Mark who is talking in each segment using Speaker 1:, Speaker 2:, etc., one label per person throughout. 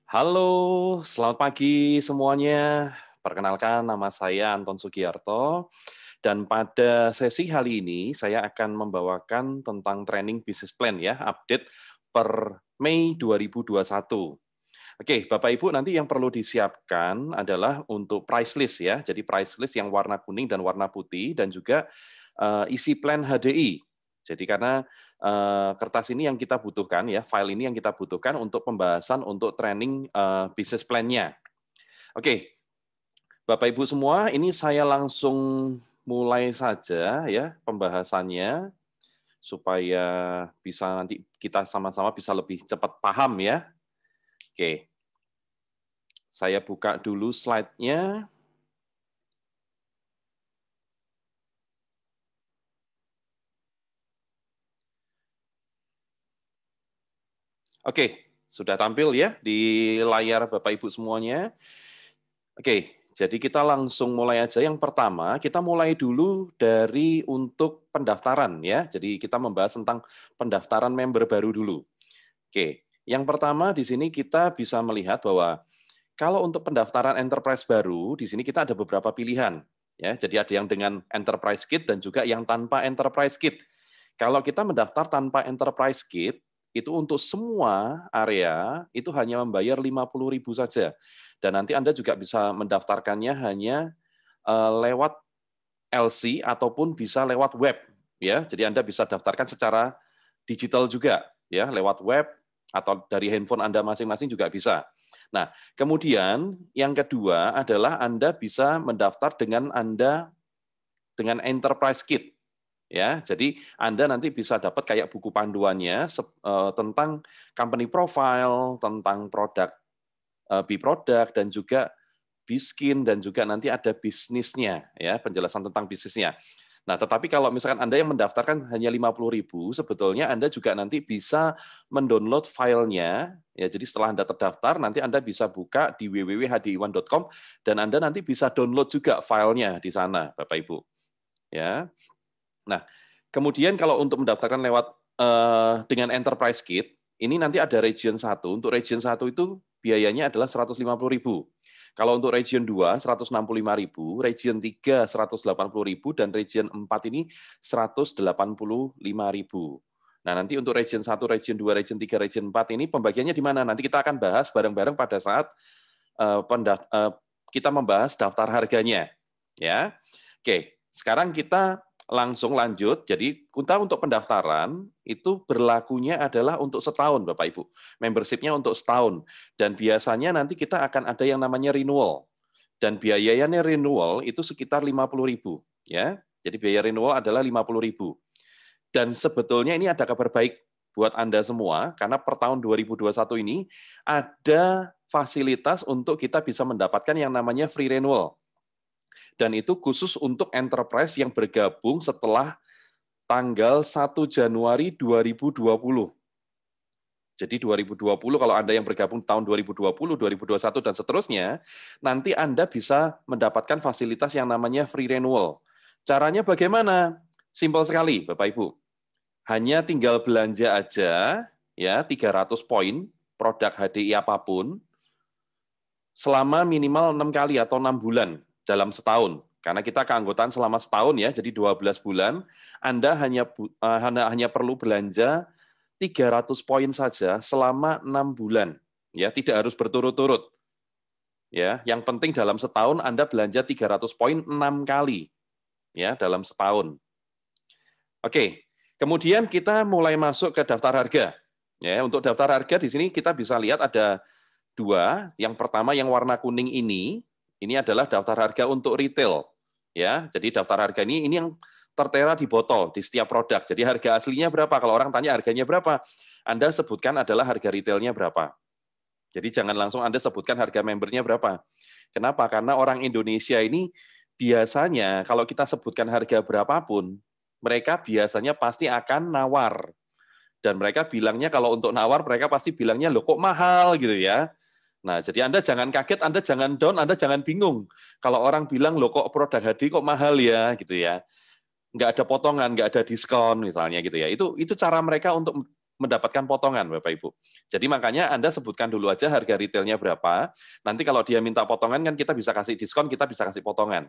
Speaker 1: Halo, selamat pagi semuanya. Perkenalkan, nama saya Anton Sugiarto, dan pada sesi kali ini saya akan membawakan tentang training business plan ya, update per Mei 2021. Oke, Bapak Ibu, nanti yang perlu disiapkan adalah untuk price list ya, jadi price list yang warna kuning dan warna putih, dan juga isi plan HDI. Jadi karena kertas ini yang kita butuhkan ya, file ini yang kita butuhkan untuk pembahasan untuk training business plan-nya. Oke, Bapak Ibu semua, ini saya langsung mulai saja ya pembahasannya supaya bisa nanti kita sama-sama bisa lebih cepat paham ya. Oke, saya buka dulu slide-nya. Oke, sudah tampil ya di layar Bapak Ibu semuanya. Oke, jadi kita langsung mulai aja. Yang pertama, kita mulai dulu dari untuk pendaftaran ya. Jadi kita membahas tentang pendaftaran member baru dulu. Oke, yang pertama di sini kita bisa melihat bahwa kalau untuk pendaftaran enterprise baru, di sini kita ada beberapa pilihan. Ya, jadi ada yang dengan enterprise kit dan juga yang tanpa enterprise kit. Kalau kita mendaftar tanpa enterprise kit, itu untuk semua area itu hanya membayar 50.000 saja. Dan nanti Anda juga bisa mendaftarkannya hanya lewat LC ataupun bisa lewat web ya. Jadi Anda bisa daftarkan secara digital juga ya, lewat web atau dari handphone Anda masing-masing juga bisa. Nah, kemudian yang kedua adalah Anda bisa mendaftar dengan enterprise kit. Ya, jadi Anda nanti bisa dapat kayak buku panduannya tentang company profile, tentang produk, B-product, dan juga B-skin, dan juga nanti ada bisnisnya, ya penjelasan tentang bisnisnya. Nah, tetapi kalau misalkan Anda yang mendaftarkan hanya 50.000, sebetulnya Anda juga nanti bisa mendownload filenya. Ya, jadi setelah Anda terdaftar, nanti Anda bisa buka di www.hdiwan.com dan Anda nanti bisa download juga filenya di sana, Bapak Ibu. Ya. Nah, kemudian kalau untuk mendaftarkan lewat dengan enterprise kit, ini nanti ada region 1. Untuk region 1 itu biayanya adalah 150.000. Kalau untuk region 2, 165.000, region 3, 180.000, dan region 4 ini 185.000. Nah, nanti untuk region 1, region 2, region 3, region 4 ini pembagiannya di mana? Nanti kita akan bahas bareng-bareng pada saat kita membahas daftar harganya. Ya. Oke, sekarang kita langsung lanjut. Jadi untuk pendaftaran itu berlakunya adalah untuk setahun, Bapak Ibu. Membership-nya untuk setahun. Dan biasanya nanti kita akan ada yang namanya renewal. Dan biayanya renewal itu sekitar 50.000. Ya. Jadi biaya renewal adalah 50.000. Dan sebetulnya ini ada kabar baik buat Anda semua, karena per tahun 2021 ini ada fasilitas untuk kita bisa mendapatkan yang namanya free renewal. Dan itu khusus untuk enterprise yang bergabung setelah tanggal 1 Januari 2020. Jadi 2020 kalau Anda yang bergabung tahun 2020, 2021, dan seterusnya, nanti Anda bisa mendapatkan fasilitas yang namanya free renewal. Caranya bagaimana? Simpel sekali, Bapak Ibu. Hanya tinggal belanja aja, ya 300 poin, produk HDI apapun, selama minimal 6 kali atau 6 bulan dalam setahun. Karena kita keanggotaan selama setahun ya, jadi 12 bulan, Anda hanya perlu belanja 300 poin saja selama 6 bulan. Ya, tidak harus berturut-turut. Ya, yang penting dalam setahun Anda belanja 300 poin 6 kali. Ya, dalam setahun. Oke. Kemudian kita mulai masuk ke daftar harga. Ya, untuk daftar harga di sini kita bisa lihat ada dua. Yang pertama yang warna kuning ini adalah daftar harga untuk retail. Ya, jadi daftar harga ini yang tertera di botol di setiap produk. Jadi harga aslinya berapa? Kalau orang tanya harganya berapa, Anda sebutkan adalah harga retailnya berapa. Jadi jangan langsung Anda sebutkan harga membernya berapa. Kenapa? Karena orang Indonesia ini biasanya kalau kita sebutkan harga berapapun, mereka biasanya pasti akan nawar. Dan mereka bilangnya kalau untuk nawar, mereka pasti bilangnya, loh kok mahal gitu ya. Nah, jadi Anda jangan kaget, Anda jangan down, Anda jangan bingung. Kalau orang bilang, loh kok produk HD kok mahal ya, gitu ya. Nggak ada potongan, nggak ada diskon misalnya gitu ya. Itu cara mereka untuk mendapatkan potongan, Bapak Ibu. Jadi makanya Anda sebutkan dulu aja harga retailnya berapa. Nanti kalau dia minta potongan kan kita bisa kasih diskon, kita bisa kasih potongan.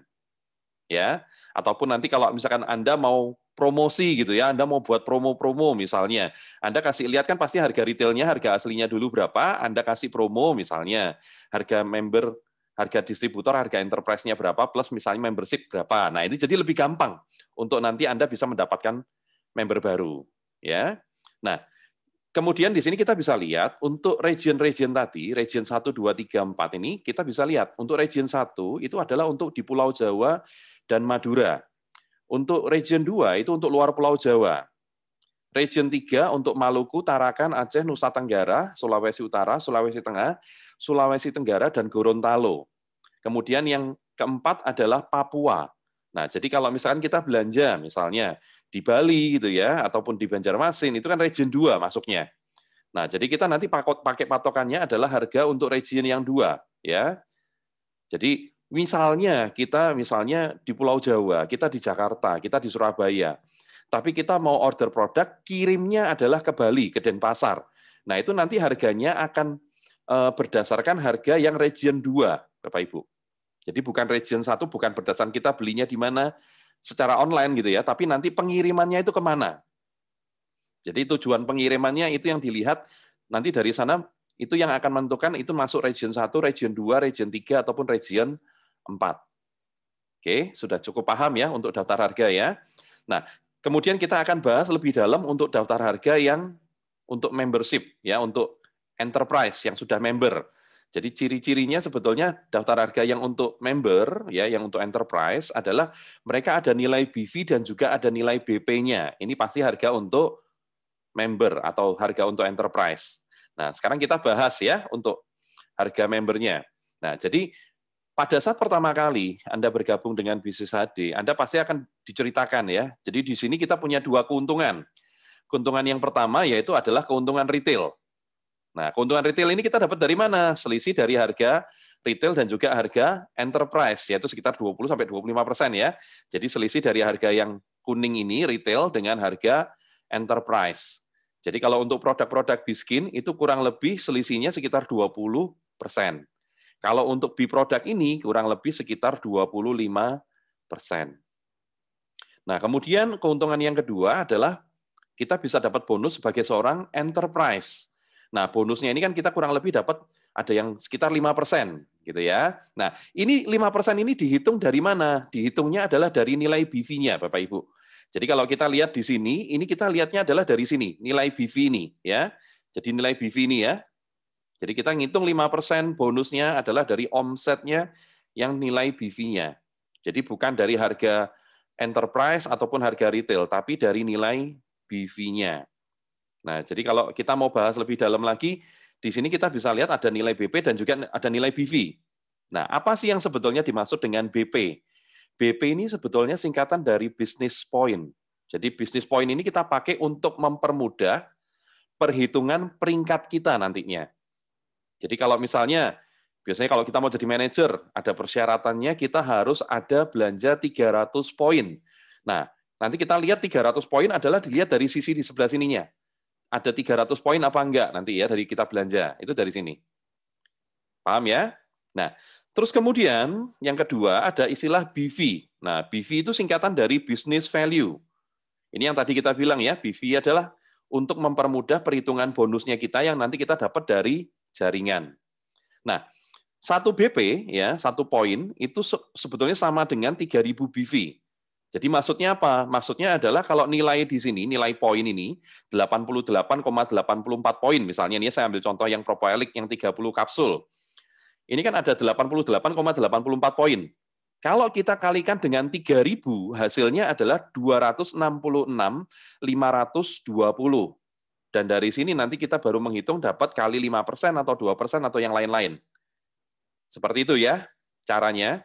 Speaker 1: Ya, ataupun nanti kalau misalkan Anda mau promosi gitu ya, Anda mau buat promo-promo misalnya, Anda kasih lihat kan pasti harga retailnya, harga aslinya dulu berapa, Anda kasih promo misalnya, harga member, harga distributor, harga enterprise-nya berapa, plus misalnya membership berapa. Nah, ini jadi lebih gampang untuk nanti Anda bisa mendapatkan member baru. Ya. Nah, kemudian di sini kita bisa lihat untuk region-region tadi, region 1, 2, 3, 4 ini, kita bisa lihat untuk region 1 itu adalah untuk di Pulau Jawa dan Madura. Untuk region 2 itu untuk luar Pulau Jawa. Region 3 untuk Maluku, Tarakan, Aceh, Nusa Tenggara, Sulawesi Utara, Sulawesi Tengah, Sulawesi Tenggara, dan Gorontalo. Kemudian yang keempat adalah Papua. Nah, jadi kalau misalkan kita belanja misalnya di Bali gitu ya, ataupun di Banjarmasin, itu kan region 2 masuknya. Nah, jadi kita nanti pakai patokannya adalah harga untuk region yang 2 ya. Jadi misalnya kita di Pulau Jawa, kita di Jakarta, kita di Surabaya, tapi kita mau order produk, kirimnya adalah ke Bali, ke Denpasar. Nah, itu nanti harganya akan berdasarkan harga yang region 2, Bapak Ibu. Jadi bukan region 1, bukan berdasarkan kita belinya di mana secara online gitu ya, tapi nanti pengirimannya itu kemana. Jadi tujuan pengirimannya itu yang dilihat, nanti dari sana itu yang akan menentukan itu masuk region 1, region 2, region 3, ataupun region 4. Oke, sudah cukup paham ya untuk daftar harga ya. Nah, kemudian kita akan bahas lebih dalam untuk daftar harga yang untuk membership, ya, untuk enterprise yang sudah member. Jadi ciri-cirinya sebetulnya daftar harga yang untuk member, ya, yang untuk enterprise adalah mereka ada nilai BV dan juga ada nilai BP-nya. Ini pasti harga untuk member atau harga untuk enterprise. Nah, sekarang kita bahas ya untuk harga membernya. Nah, jadi pada saat pertama kali Anda bergabung dengan Bisnis HD, Anda pasti akan diceritakan ya. Jadi di sini kita punya dua keuntungan. Keuntungan yang pertama yaitu adalah keuntungan retail. Nah, keuntungan retail ini kita dapat dari mana? Selisih dari harga retail dan juga harga enterprise, yaitu sekitar 20-25% ya. Jadi selisih dari harga yang kuning ini, retail, dengan harga enterprise. Jadi kalau untuk produk-produk Biskin, itu kurang lebih selisihnya sekitar 20%. Kalau untuk B-produk ini, kurang lebih sekitar 25%. Nah, kemudian keuntungan yang kedua adalah kita bisa dapat bonus sebagai seorang enterprise. Nah, bonusnya ini kan kita kurang lebih dapat ada yang sekitar 5%, gitu ya. Nah, ini 5% ini dihitung dari mana? Dihitungnya adalah dari nilai BV-nya, Bapak Ibu. Jadi kalau kita lihat di sini, ini kita lihatnya adalah dari sini, nilai BV ini, ya. Jadi nilai BV ini ya. Jadi kita ngitung 5% bonusnya adalah dari omsetnya yang nilai BV-nya. Jadi bukan dari harga enterprise ataupun harga retail, tapi dari nilai BV-nya. Nah, jadi kalau kita mau bahas lebih dalam lagi, di sini kita bisa lihat ada nilai BP dan juga ada nilai BV. Nah, apa sih yang sebetulnya dimaksud dengan BP? BP ini sebetulnya singkatan dari business point. Jadi business point ini kita pakai untuk mempermudah perhitungan peringkat kita nantinya. Jadi kalau misalnya, biasanya kalau kita mau jadi manajer, ada persyaratannya kita harus ada belanja 300 poin. Nah, nanti kita lihat 300 poin adalah dilihat dari sisi di sebelah sininya. Ada 300 poin apa enggak nanti ya dari kita belanja. Itu dari sini. Paham ya? Nah, terus kemudian yang kedua ada istilah BV. Nah, BV itu singkatan dari business value. Ini yang tadi kita bilang ya, BV adalah untuk mempermudah perhitungan bonusnya kita yang nanti kita dapat dari jaringan. Nah, 1 BP ya, 1 poin itu sebetulnya sama dengan 3.000 BV. Jadi maksudnya apa? Maksudnya adalah kalau nilai di sini, nilai poin ini 88,84 poin misalnya, ini saya ambil contoh yang Propoelik yang 30 kapsul. Ini kan ada 88,84 poin. Kalau kita kalikan dengan 3.000, hasilnya adalah 266.520. Dan dari sini nanti kita baru menghitung dapat kali 5% atau 2% atau yang lain-lain. Seperti itu ya caranya.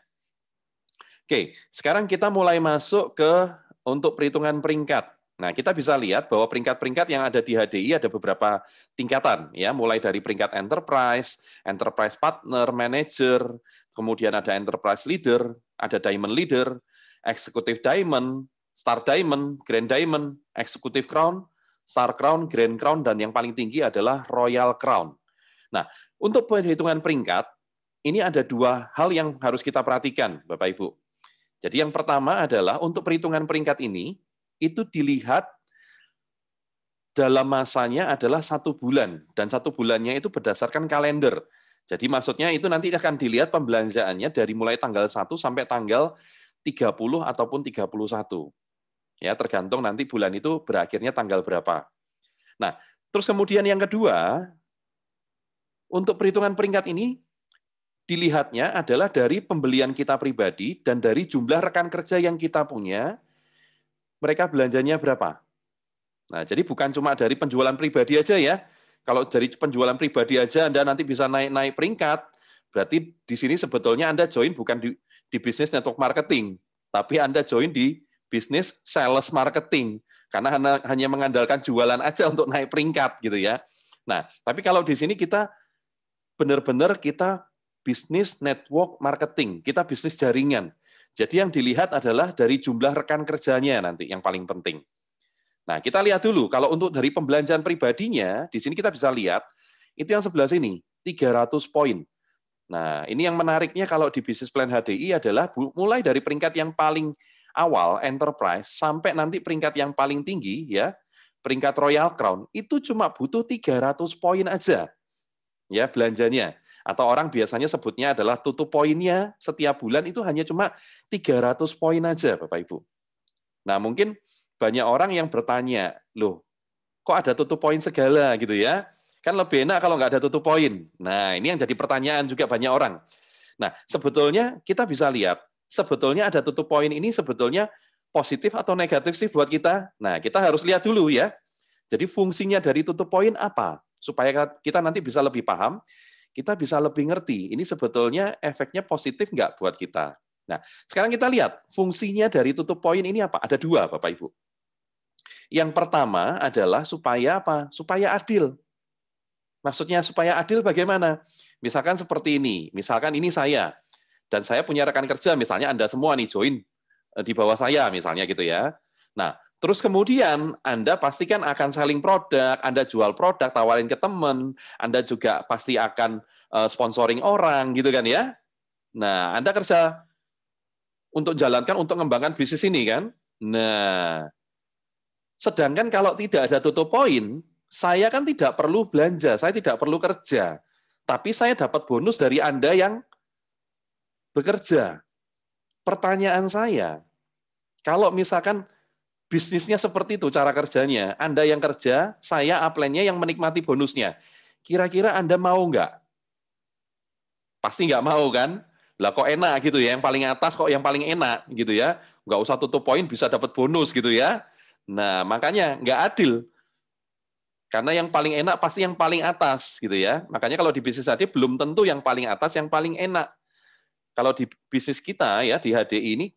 Speaker 1: Oke, sekarang kita mulai masuk ke untuk perhitungan peringkat. Nah, kita bisa lihat bahwa peringkat-peringkat yang ada di HDI ada beberapa tingkatan, ya, mulai dari peringkat enterprise, enterprise partner, manager, kemudian ada enterprise leader, ada diamond leader, executive diamond, star diamond, grand diamond, executive crown, Star Crown, Grand Crown, dan yang paling tinggi adalah Royal Crown. Nah, untuk perhitungan peringkat, ini ada dua hal yang harus kita perhatikan, Bapak Ibu. Jadi yang pertama adalah untuk perhitungan peringkat ini, itu dilihat dalam masanya adalah 1 bulan, dan 1 bulannya itu berdasarkan kalender. Jadi maksudnya itu nanti akan dilihat pembelanjaannya dari mulai tanggal 1 sampai tanggal 30 ataupun 31. Ya, tergantung nanti bulan itu berakhirnya tanggal berapa. Nah, terus kemudian yang kedua, untuk perhitungan peringkat ini, dilihatnya adalah dari pembelian kita pribadi dan dari jumlah rekan kerja yang kita punya, mereka belanjanya berapa. Nah, jadi bukan cuma dari penjualan pribadi aja ya. Kalau dari penjualan pribadi aja Anda nanti bisa naik peringkat, berarti di sini sebetulnya Anda join bukan di bisnis network marketing, tapi Anda join di bisnis sales marketing, karena hanya mengandalkan jualan aja untuk naik peringkat gitu ya. Nah, tapi kalau di sini kita benar-benar kita bisnis network marketing, kita bisnis jaringan. Jadi yang dilihat adalah dari jumlah rekan kerjanya nanti yang paling penting. Nah, kita lihat dulu, kalau untuk dari pembelanjaan pribadinya, di sini kita bisa lihat, itu yang sebelah sini, 300 poin. Nah, ini yang menariknya kalau di Business Plan HDI adalah mulai dari peringkat yang paling awal, Enterprise, sampai nanti peringkat yang paling tinggi, ya, peringkat Royal Crown, itu cuma butuh 300 poin aja, ya, belanjanya. Atau orang biasanya sebutnya adalah tutup poinnya setiap bulan itu hanya cuma 300 poin aja, Bapak Ibu. Nah, mungkin banyak orang yang bertanya, loh, kok ada tutup poin segala gitu ya? Kan lebih enak kalau nggak ada tutup poin. Nah, ini yang jadi pertanyaan juga banyak orang. Nah, sebetulnya kita bisa lihat, sebetulnya ada tutup poin ini sebetulnya positif atau negatif sih buat kita? Nah, kita harus lihat dulu ya. Jadi fungsinya dari tutup poin apa? Supaya kita nanti bisa lebih paham, kita bisa lebih ngerti, ini sebetulnya efeknya positif nggak buat kita. Nah, sekarang kita lihat fungsinya dari tutup poin ini apa? Ada dua, Bapak Ibu. Yang pertama adalah supaya apa? Supaya adil. Maksudnya supaya adil bagaimana? Misalkan seperti ini, misalkan ini saya, dan saya punya rekan kerja, misalnya Anda semua nih join di bawah saya, misalnya gitu ya. Nah, terus kemudian Anda pasti kan akan selling produk, Anda jual produk, tawarin ke teman, Anda juga pasti akan sponsoring orang, gitu kan ya. Nah, Anda kerja untuk jalankan, untuk mengembangkan bisnis ini kan. Nah, sedangkan kalau tidak ada tutup poin, saya kan tidak perlu belanja, saya tidak perlu kerja. Tapi saya dapat bonus dari Anda yang bekerja. Pertanyaan saya, kalau misalkan bisnisnya seperti itu cara kerjanya, Anda yang kerja, saya upline-nya yang menikmati bonusnya. Kira-kira Anda mau nggak? Pasti nggak mau kan? Lah kok enak gitu ya, yang paling atas kok yang paling enak gitu ya. Nggak usah tutup poin bisa dapat bonus gitu ya. Nah, makanya nggak adil. Karena yang paling enak pasti yang paling atas gitu ya. Makanya kalau di bisnis HDI belum tentu yang paling atas yang paling enak. Kalau di bisnis kita ya di HDI ini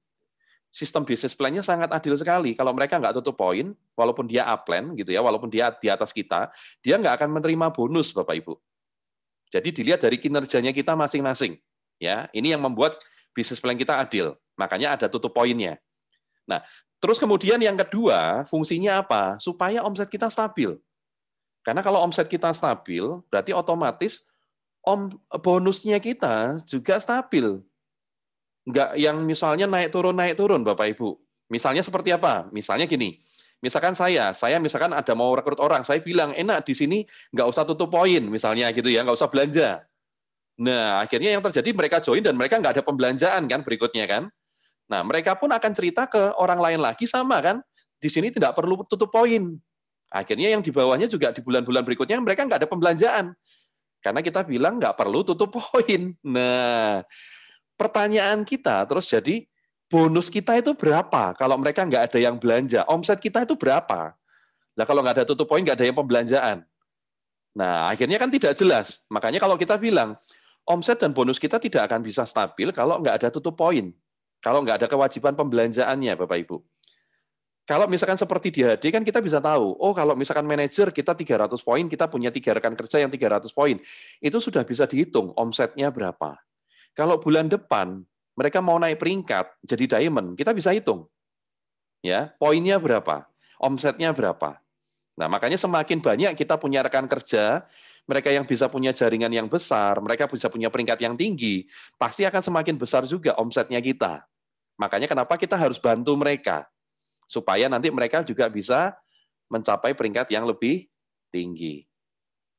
Speaker 1: sistem bisnis plan-nya sangat adil sekali. Kalau mereka nggak tutup poin, walaupun dia upline gitu ya, walaupun dia di atas kita, dia nggak akan menerima bonus Bapak Ibu. Jadi dilihat dari kinerjanya kita masing-masing. Ya, ini yang membuat bisnis plan kita adil. Makanya ada tutup poinnya. Nah, terus kemudian yang kedua, fungsinya apa? Supaya omset kita stabil. Karena kalau omset kita stabil, berarti otomatis bonusnya kita juga stabil. Enggak yang misalnya naik turun, Bapak Ibu. Misalnya seperti apa? Misalnya gini, misalkan saya misalkan ada mau rekrut orang, saya bilang, enak di sini nggak usah tutup poin, misalnya gitu ya, nggak usah belanja. Nah, akhirnya yang terjadi mereka join dan mereka nggak ada pembelanjaan kan berikutnya kan. Nah, mereka pun akan cerita ke orang lain lagi sama kan, di sini tidak perlu tutup poin. Akhirnya yang di bawahnya juga di bulan-bulan berikutnya mereka nggak ada pembelanjaan. Karena kita bilang nggak perlu tutup poin. Nah, pertanyaan kita terus jadi, bonus kita itu berapa kalau mereka nggak ada yang belanja? Omset kita itu berapa? Nah, kalau nggak ada tutup poin, nggak ada yang pembelanjaan. Nah, akhirnya kan tidak jelas. Makanya kalau kita bilang, omset dan bonus kita tidak akan bisa stabil kalau nggak ada tutup poin. Kalau nggak ada kewajiban pembelanjaannya, Bapak Ibu. Kalau misalkan seperti di HD kan kita bisa tahu, oh kalau misalkan manajer kita 300 poin, kita punya 3 rekan kerja yang 300 poin, itu sudah bisa dihitung omsetnya berapa. Kalau bulan depan mereka mau naik peringkat jadi diamond, kita bisa hitung. Ya, poinnya berapa? Omsetnya berapa? Nah, makanya semakin banyak kita punya rekan kerja, mereka yang bisa punya jaringan yang besar, mereka bisa punya peringkat yang tinggi, pasti akan semakin besar juga omsetnya kita. Makanya kenapa kita harus bantu mereka, supaya nanti mereka juga bisa mencapai peringkat yang lebih tinggi.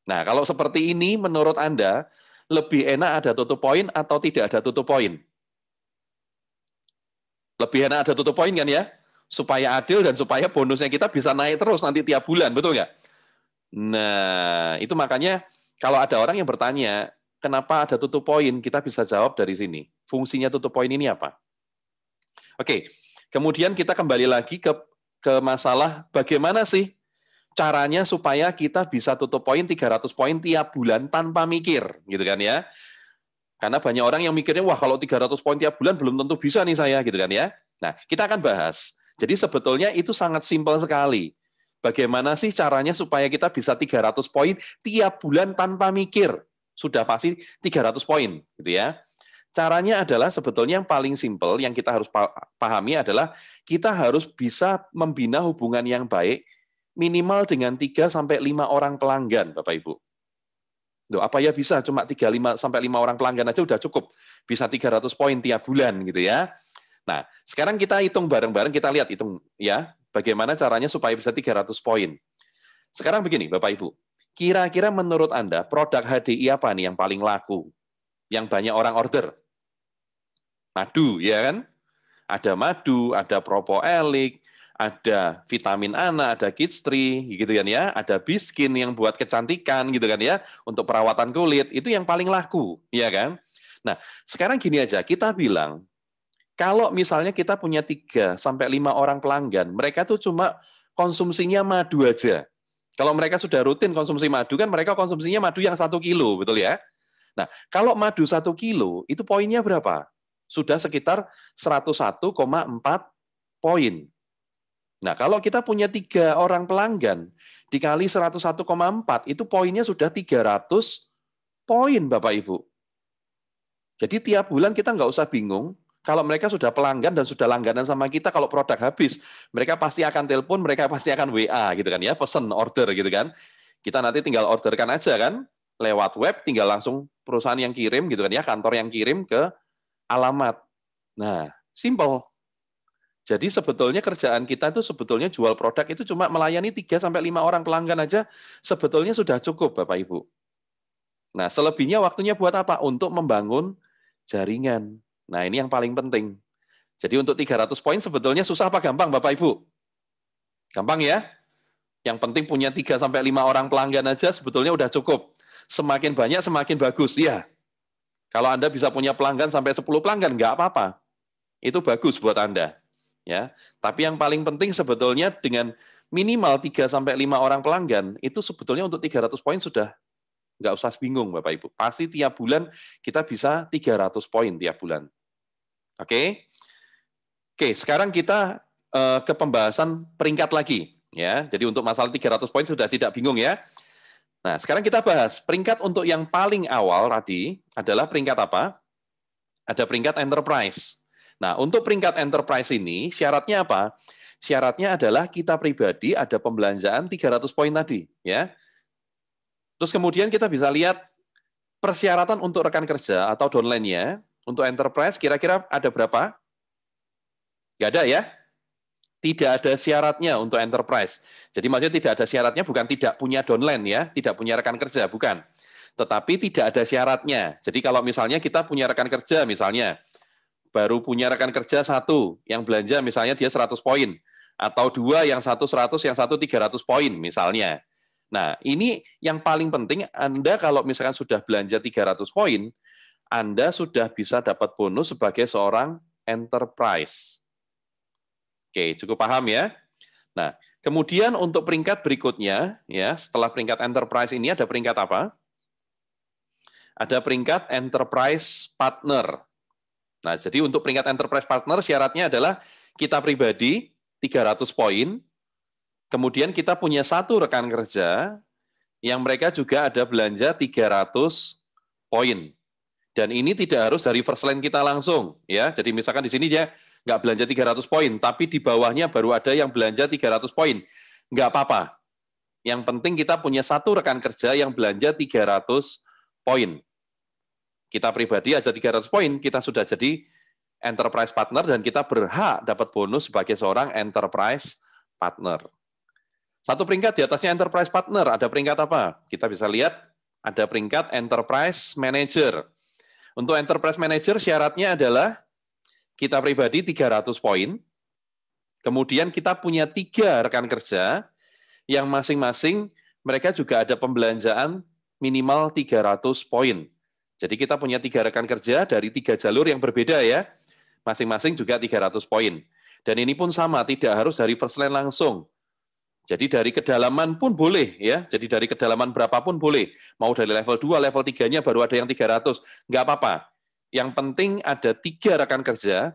Speaker 1: Nah, kalau seperti ini menurut Anda, lebih enak ada tutup poin atau tidak ada tutup poin? Lebih enak ada tutup poin kan ya? Supaya adil dan supaya bonusnya kita bisa naik terus nanti tiap bulan, betul nggak? Nah, itu makanya kalau ada orang yang bertanya, kenapa ada tutup poin? Kita bisa jawab dari sini. Fungsinya tutup poin ini apa? Oke, kemudian kita kembali lagi ke masalah bagaimana sih caranya supaya kita bisa tutup poin 300 poin tiap bulan tanpa mikir, gitu kan ya. Karena banyak orang yang mikirnya, wah kalau 300 poin tiap bulan belum tentu bisa nih saya, gitu kan ya. Nah, kita akan bahas. Jadi sebetulnya itu sangat simpel sekali. Bagaimana sih caranya supaya kita bisa 300 poin tiap bulan tanpa mikir? Sudah pasti 300 poin, gitu ya. Caranya adalah sebetulnya yang paling simpel yang kita harus pahami adalah kita harus bisa membina hubungan yang baik minimal dengan 3 sampai 5 orang pelanggan, Bapak Ibu. Loh, apa ya bisa cuma 3 sampai 5 orang pelanggan aja udah cukup. Bisa 300 poin tiap bulan gitu ya. Nah, sekarang kita hitung bareng-bareng, kita lihat hitung ya, bagaimana caranya supaya bisa 300 poin. Sekarang begini, Bapak Ibu. Kira-kira menurut Anda, produk HDI apa nih yang paling laku? Yang banyak orang order? Madu, ya kan? Ada madu, ada propoelik, ada vitamin anak, ada kids tree, gitu kan ya, ada biskin yang buat kecantikan, gitu kan ya, untuk perawatan kulit, itu yang paling laku, ya kan? Nah, sekarang gini aja, kita bilang, kalau misalnya kita punya 3 sampai 5 orang pelanggan, mereka tuh cuma konsumsinya madu aja. Kalau mereka sudah rutin konsumsi madu, kan mereka konsumsinya madu yang 1 kilo, betul ya? Nah, kalau madu 1 kilo, itu poinnya berapa? Sudah sekitar 101,4 poin. Nah, kalau kita punya 3 orang pelanggan, dikali 101,4, itu poinnya sudah 300 poin, Bapak Ibu. Jadi tiap bulan kita nggak usah bingung, kalau mereka sudah pelanggan dan sudah langganan sama kita, kalau produk habis, mereka pasti akan telepon, mereka pasti akan WA, gitu kan ya, pesen, order, gitu kan. Kita nanti tinggal orderkan aja kan, lewat web, tinggal langsung perusahaan yang kirim, gitu kan ya, kantor yang kirim ke alamat. Nah, simple. Jadi sebetulnya kerjaan kita itu sebetulnya jual produk itu cuma melayani 3 sampai 5 orang pelanggan aja sebetulnya sudah cukup, Bapak Ibu. Nah, selebihnya waktunya buat apa? Untuk membangun jaringan. Nah, ini yang paling penting. Jadi untuk 300 poin sebetulnya susah apa gampang, Bapak Ibu? Gampang ya? Yang penting punya 3 sampai 5 orang pelanggan aja sebetulnya udah cukup. Semakin banyak semakin bagus. Iya. Kalau Anda bisa punya pelanggan sampai 10 pelanggan nggak apa-apa. Itu bagus buat Anda. Ya, tapi yang paling penting sebetulnya dengan minimal 3 sampai 5 orang pelanggan itu sebetulnya untuk 300 poin sudah nggak usah bingung Bapak Ibu. Pasti tiap bulan kita bisa 300 poin tiap bulan. Oke. Oke, sekarang kita ke pembahasan peringkat lagi ya. Jadi untuk masalah 300 poin sudah tidak bingung ya. Nah, sekarang kita bahas peringkat untuk yang paling awal tadi adalah peringkat apa? Ada peringkat enterprise. Nah, untuk peringkat enterprise ini, syaratnya apa? Syaratnya adalah kita pribadi ada pembelanjaan 300 poin tadi. Ya. Terus kemudian kita bisa lihat persyaratan untuk rekan kerja atau downline-nya, untuk enterprise kira-kira ada berapa? Nggak ada ya? Tidak ada syaratnya untuk enterprise. Jadi maksudnya tidak ada syaratnya bukan tidak punya downline ya, tidak punya rekan kerja, bukan. Tetapi tidak ada syaratnya. Jadi kalau misalnya kita punya rekan kerja misalnya, baru punya rekan kerja 1 yang belanja misalnya dia 100 poin, atau 2 yang 1 100, yang 1 300 poin misalnya. Nah, ini yang paling penting Anda kalau misalkan sudah belanja 300 poin, Anda sudah bisa dapat bonus sebagai seorang enterprise. Oke, cukup paham ya? Nah, kemudian untuk peringkat berikutnya, ya setelah peringkat enterprise ini ada peringkat apa? Ada peringkat enterprise partner. Nah, jadi untuk peringkat enterprise partner syaratnya adalah kita pribadi 300 poin, kemudian kita punya 1 rekan kerja yang mereka juga ada belanja 300 poin. Dan ini tidak harus dari first line kita langsung, ya. Jadi misalkan di sini dia nggak belanja 300 poin, tapi di bawahnya baru ada yang belanja 300 poin. Nggak apa-apa. Yang penting kita punya satu rekan kerja yang belanja 300 poin. Kita pribadi aja 300 poin, kita sudah jadi enterprise partner dan kita berhak dapat bonus sebagai seorang enterprise partner. Satu peringkat di atasnya enterprise partner, ada peringkat apa? Kita bisa lihat ada peringkat enterprise manager. Untuk enterprise manager syaratnya adalah kita pribadi 300 poin, kemudian kita punya 3 rekan kerja yang masing-masing mereka juga ada pembelanjaan minimal 300 poin. Jadi kita punya 3 rekan kerja dari 3 jalur yang berbeda ya. Masing-masing juga 300 poin. Dan ini pun sama, tidak harus dari first line langsung. Jadi dari kedalaman pun boleh ya. Jadi dari kedalaman berapapun boleh. Mau dari level 2, level 3-nya baru ada yang 300. Nggak apa-apa. Yang penting ada 3 rekan kerja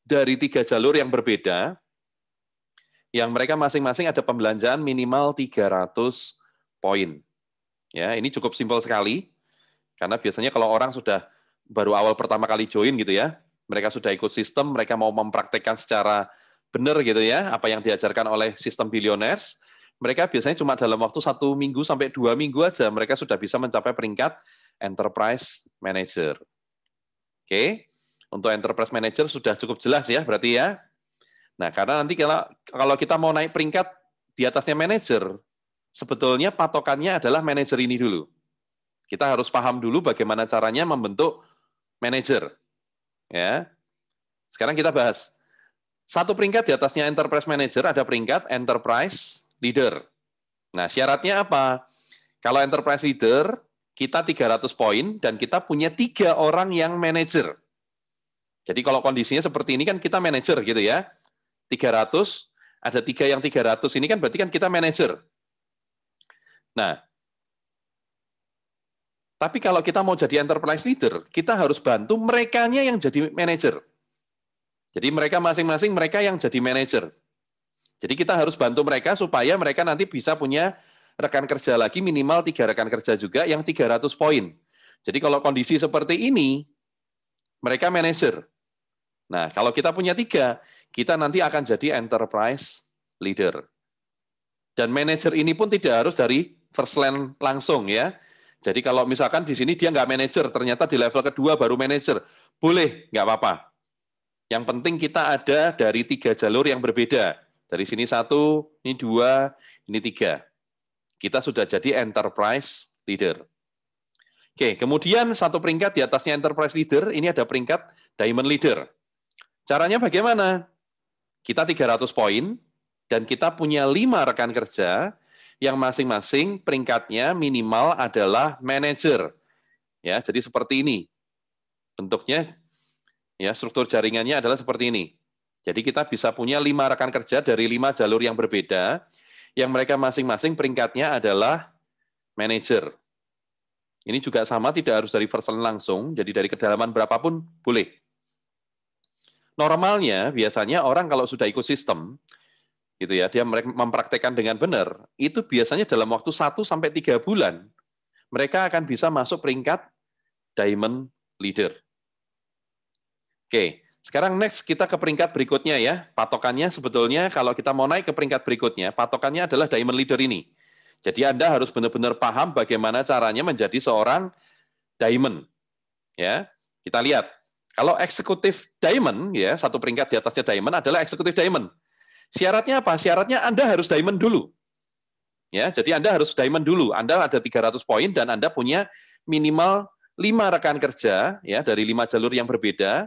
Speaker 1: dari 3 jalur yang berbeda, yang mereka masing-masing ada pembelanjaan minimal 300 poin. Ya, ini cukup simpel sekali. Karena biasanya kalau orang sudah baru awal pertama kali join gitu ya, mereka sudah ikut sistem, mereka mau mempraktekkan secara benar gitu ya, apa yang diajarkan oleh sistem Billionaires, mereka biasanya cuma dalam waktu 1 minggu sampai 2 minggu aja, mereka sudah bisa mencapai peringkat Enterprise Manager. Oke, untuk Enterprise Manager sudah cukup jelas ya, berarti ya. Nah, karena nanti kalau kita mau naik peringkat di atasnya Manager, sebetulnya patokannya adalah Manager ini dulu. Kita harus paham dulu bagaimana caranya membentuk manajer. Ya. Sekarang kita bahas. Satu peringkat di atasnya Enterprise Manager ada peringkat Enterprise Leader. Nah, syaratnya apa? Kalau Enterprise Leader, kita 300 poin dan kita punya 3 orang yang manajer. Jadi kalau kondisinya seperti ini kan kita manajer gitu ya. 300, ada 3 yang 300, ini kan berarti kan kita manajer. Nah, tapi kalau kita mau jadi enterprise leader, kita harus bantu merekanya yang jadi manajer. Jadi mereka masing-masing mereka yang jadi manajer. Jadi kita harus bantu mereka supaya mereka nanti bisa punya rekan kerja lagi minimal 3 rekan kerja juga yang 300 poin. Jadi kalau kondisi seperti ini, mereka manajer. Nah, kalau kita punya 3, kita nanti akan jadi enterprise leader. Dan manajer ini pun tidak harus dari first line langsung ya. Jadi kalau misalkan di sini dia nggak manajer, ternyata di level kedua baru manajer, boleh, nggak apa-apa. Yang penting kita ada dari 3 jalur yang berbeda. Dari sini 1, ini 2, ini 3. Kita sudah jadi enterprise leader. Oke, kemudian satu peringkat di atasnya enterprise leader, ini ada peringkat diamond leader. Caranya bagaimana? Kita 300 poin, dan kita punya 5 rekan kerja, yang masing-masing peringkatnya minimal adalah manajer. Ya, jadi seperti ini. Bentuknya ya, struktur jaringannya adalah seperti ini. Jadi kita bisa punya 5 rekan kerja dari 5 jalur yang berbeda, yang mereka masing-masing peringkatnya adalah manajer. Ini juga sama, tidak harus dari first line langsung, jadi dari kedalaman berapapun boleh. Normalnya biasanya orang kalau sudah ikut sistem, gitu ya, dia mempraktekkan dengan benar, itu biasanya dalam waktu 1 sampai 3 bulan, mereka akan bisa masuk peringkat diamond leader. Oke, sekarang next kita ke peringkat berikutnya ya. Patokannya sebetulnya kalau kita mau naik ke peringkat berikutnya, patokannya adalah diamond leader ini. Jadi Anda harus benar-benar paham bagaimana caranya menjadi seorang diamond. Ya, kita lihat. Kalau eksekutif diamond, ya, satu peringkat di atasnya diamond adalah eksekutif diamond. Syaratnya apa? Syaratnya Anda harus diamond dulu. Ya, jadi Anda harus diamond dulu. Anda ada 300 poin dan Anda punya minimal 5 rekan kerja ya dari 5 jalur yang berbeda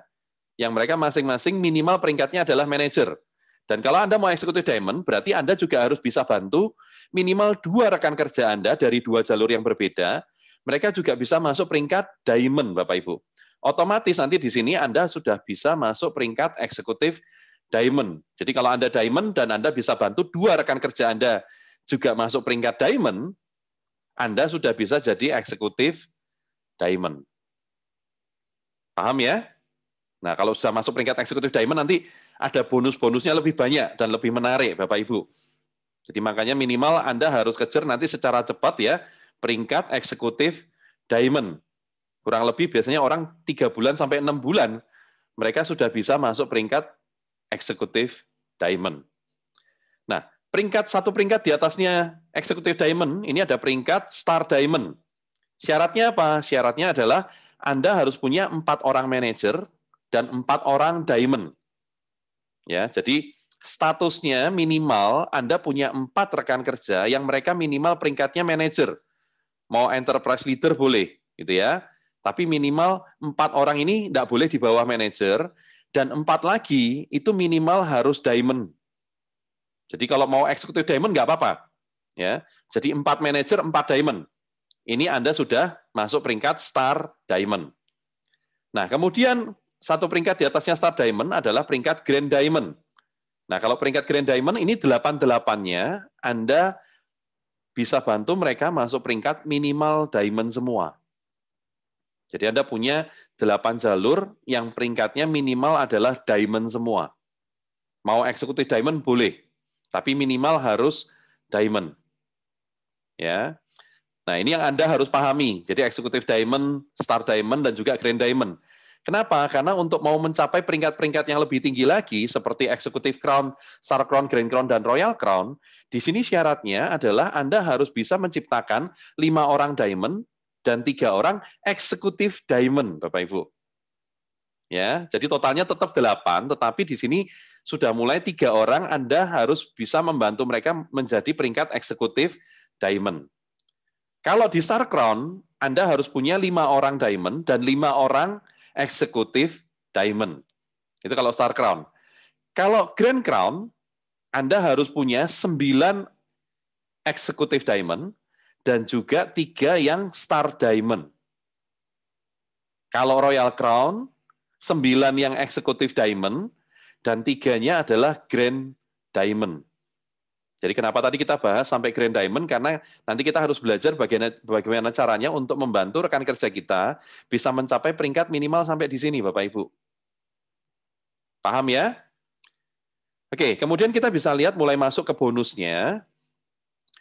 Speaker 1: yang mereka masing-masing minimal peringkatnya adalah manajer. Dan kalau Anda mau eksekutif diamond, berarti Anda juga harus bisa bantu minimal 2 rekan kerja Anda dari 2 jalur yang berbeda. Mereka juga bisa masuk peringkat diamond, Bapak Ibu. Otomatis nanti di sini Anda sudah bisa masuk peringkat eksekutif diamond. Jadi kalau Anda diamond dan Anda bisa bantu 2 rekan kerja Anda juga masuk peringkat diamond, Anda sudah bisa jadi eksekutif diamond. Paham ya? Nah, kalau sudah masuk peringkat eksekutif diamond, nanti ada bonus-bonusnya lebih banyak dan lebih menarik, Bapak Ibu. Jadi makanya minimal Anda harus kejar nanti secara cepat ya, peringkat eksekutif diamond. Kurang lebih biasanya orang 3 bulan sampai 6 bulan, mereka sudah bisa masuk peringkat eksekutif diamond. Nah, satu peringkat di atasnya Executive Diamond, ini ada peringkat Star Diamond. Syaratnya apa? Syaratnya adalah Anda harus punya 4 orang manajer dan 4 orang Diamond. Ya, jadi statusnya minimal Anda punya 4 rekan kerja yang mereka minimal peringkatnya manajer. Mau enterprise leader boleh, gitu ya. Tapi minimal 4 orang ini tidak boleh di bawah manajer, dan 4 lagi itu minimal harus diamond. Jadi kalau mau eksekutif diamond nggak apa-apa. Ya. Jadi 4 manajer, 4 diamond. Ini Anda sudah masuk peringkat star diamond. Nah, kemudian satu peringkat di atasnya star diamond adalah peringkat grand diamond. Nah, kalau peringkat grand diamond ini 8-8-nya Anda bisa bantu mereka masuk peringkat minimal diamond semua. Jadi Anda punya 8 jalur yang peringkatnya minimal adalah diamond semua. Mau eksekutif diamond boleh, tapi minimal harus diamond. Ya. Nah, ini yang Anda harus pahami. Jadi eksekutif diamond, star diamond, dan juga grand diamond. Kenapa? Karena untuk mau mencapai peringkat-peringkat yang lebih tinggi lagi, seperti eksekutif crown, star crown, grand crown, dan royal crown, di sini syaratnya adalah Anda harus bisa menciptakan 5 orang diamond, dan 3 orang eksekutif diamond, Bapak Ibu. Ya, jadi totalnya tetap 8, tetapi di sini sudah mulai 3 orang Anda harus bisa membantu mereka menjadi peringkat eksekutif diamond. Kalau di Star Crown, Anda harus punya 5 orang diamond dan 5 orang eksekutif diamond. Itu kalau Star Crown. Kalau Grand Crown, Anda harus punya 9 eksekutif diamond dan juga 3 yang Star Diamond. Kalau Royal Crown, 9 yang eksekutif diamond, dan 3-nya adalah Grand Diamond. Jadi kenapa tadi kita bahas sampai Grand Diamond? Karena nanti kita harus belajar bagaimana caranya untuk membantu rekan kerja kita bisa mencapai peringkat minimal sampai di sini, Bapak Ibu. Paham ya? Oke, kemudian kita bisa lihat mulai masuk ke bonusnya.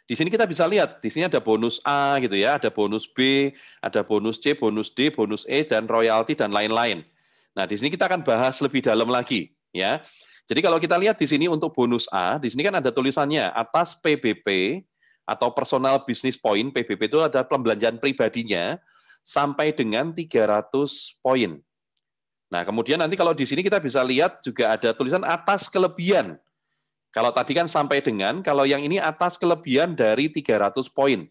Speaker 1: Di sini kita bisa lihat, di sini ada bonus A gitu ya, ada bonus B, ada bonus C, bonus D, bonus E, dan royalti, dan lain-lain. Nah, di sini kita akan bahas lebih dalam lagi, ya. Jadi kalau kita lihat di sini untuk bonus A, di sini kan ada tulisannya, atas PBP, atau Personal Business Point, PBP itu ada pembelanjaan pribadinya, sampai dengan 300 poin. Nah, kemudian nanti kalau di sini kita bisa lihat juga ada tulisan atas kelebihan. Kalau tadi kan sampai dengan, kalau yang ini atas kelebihan dari 300 poin.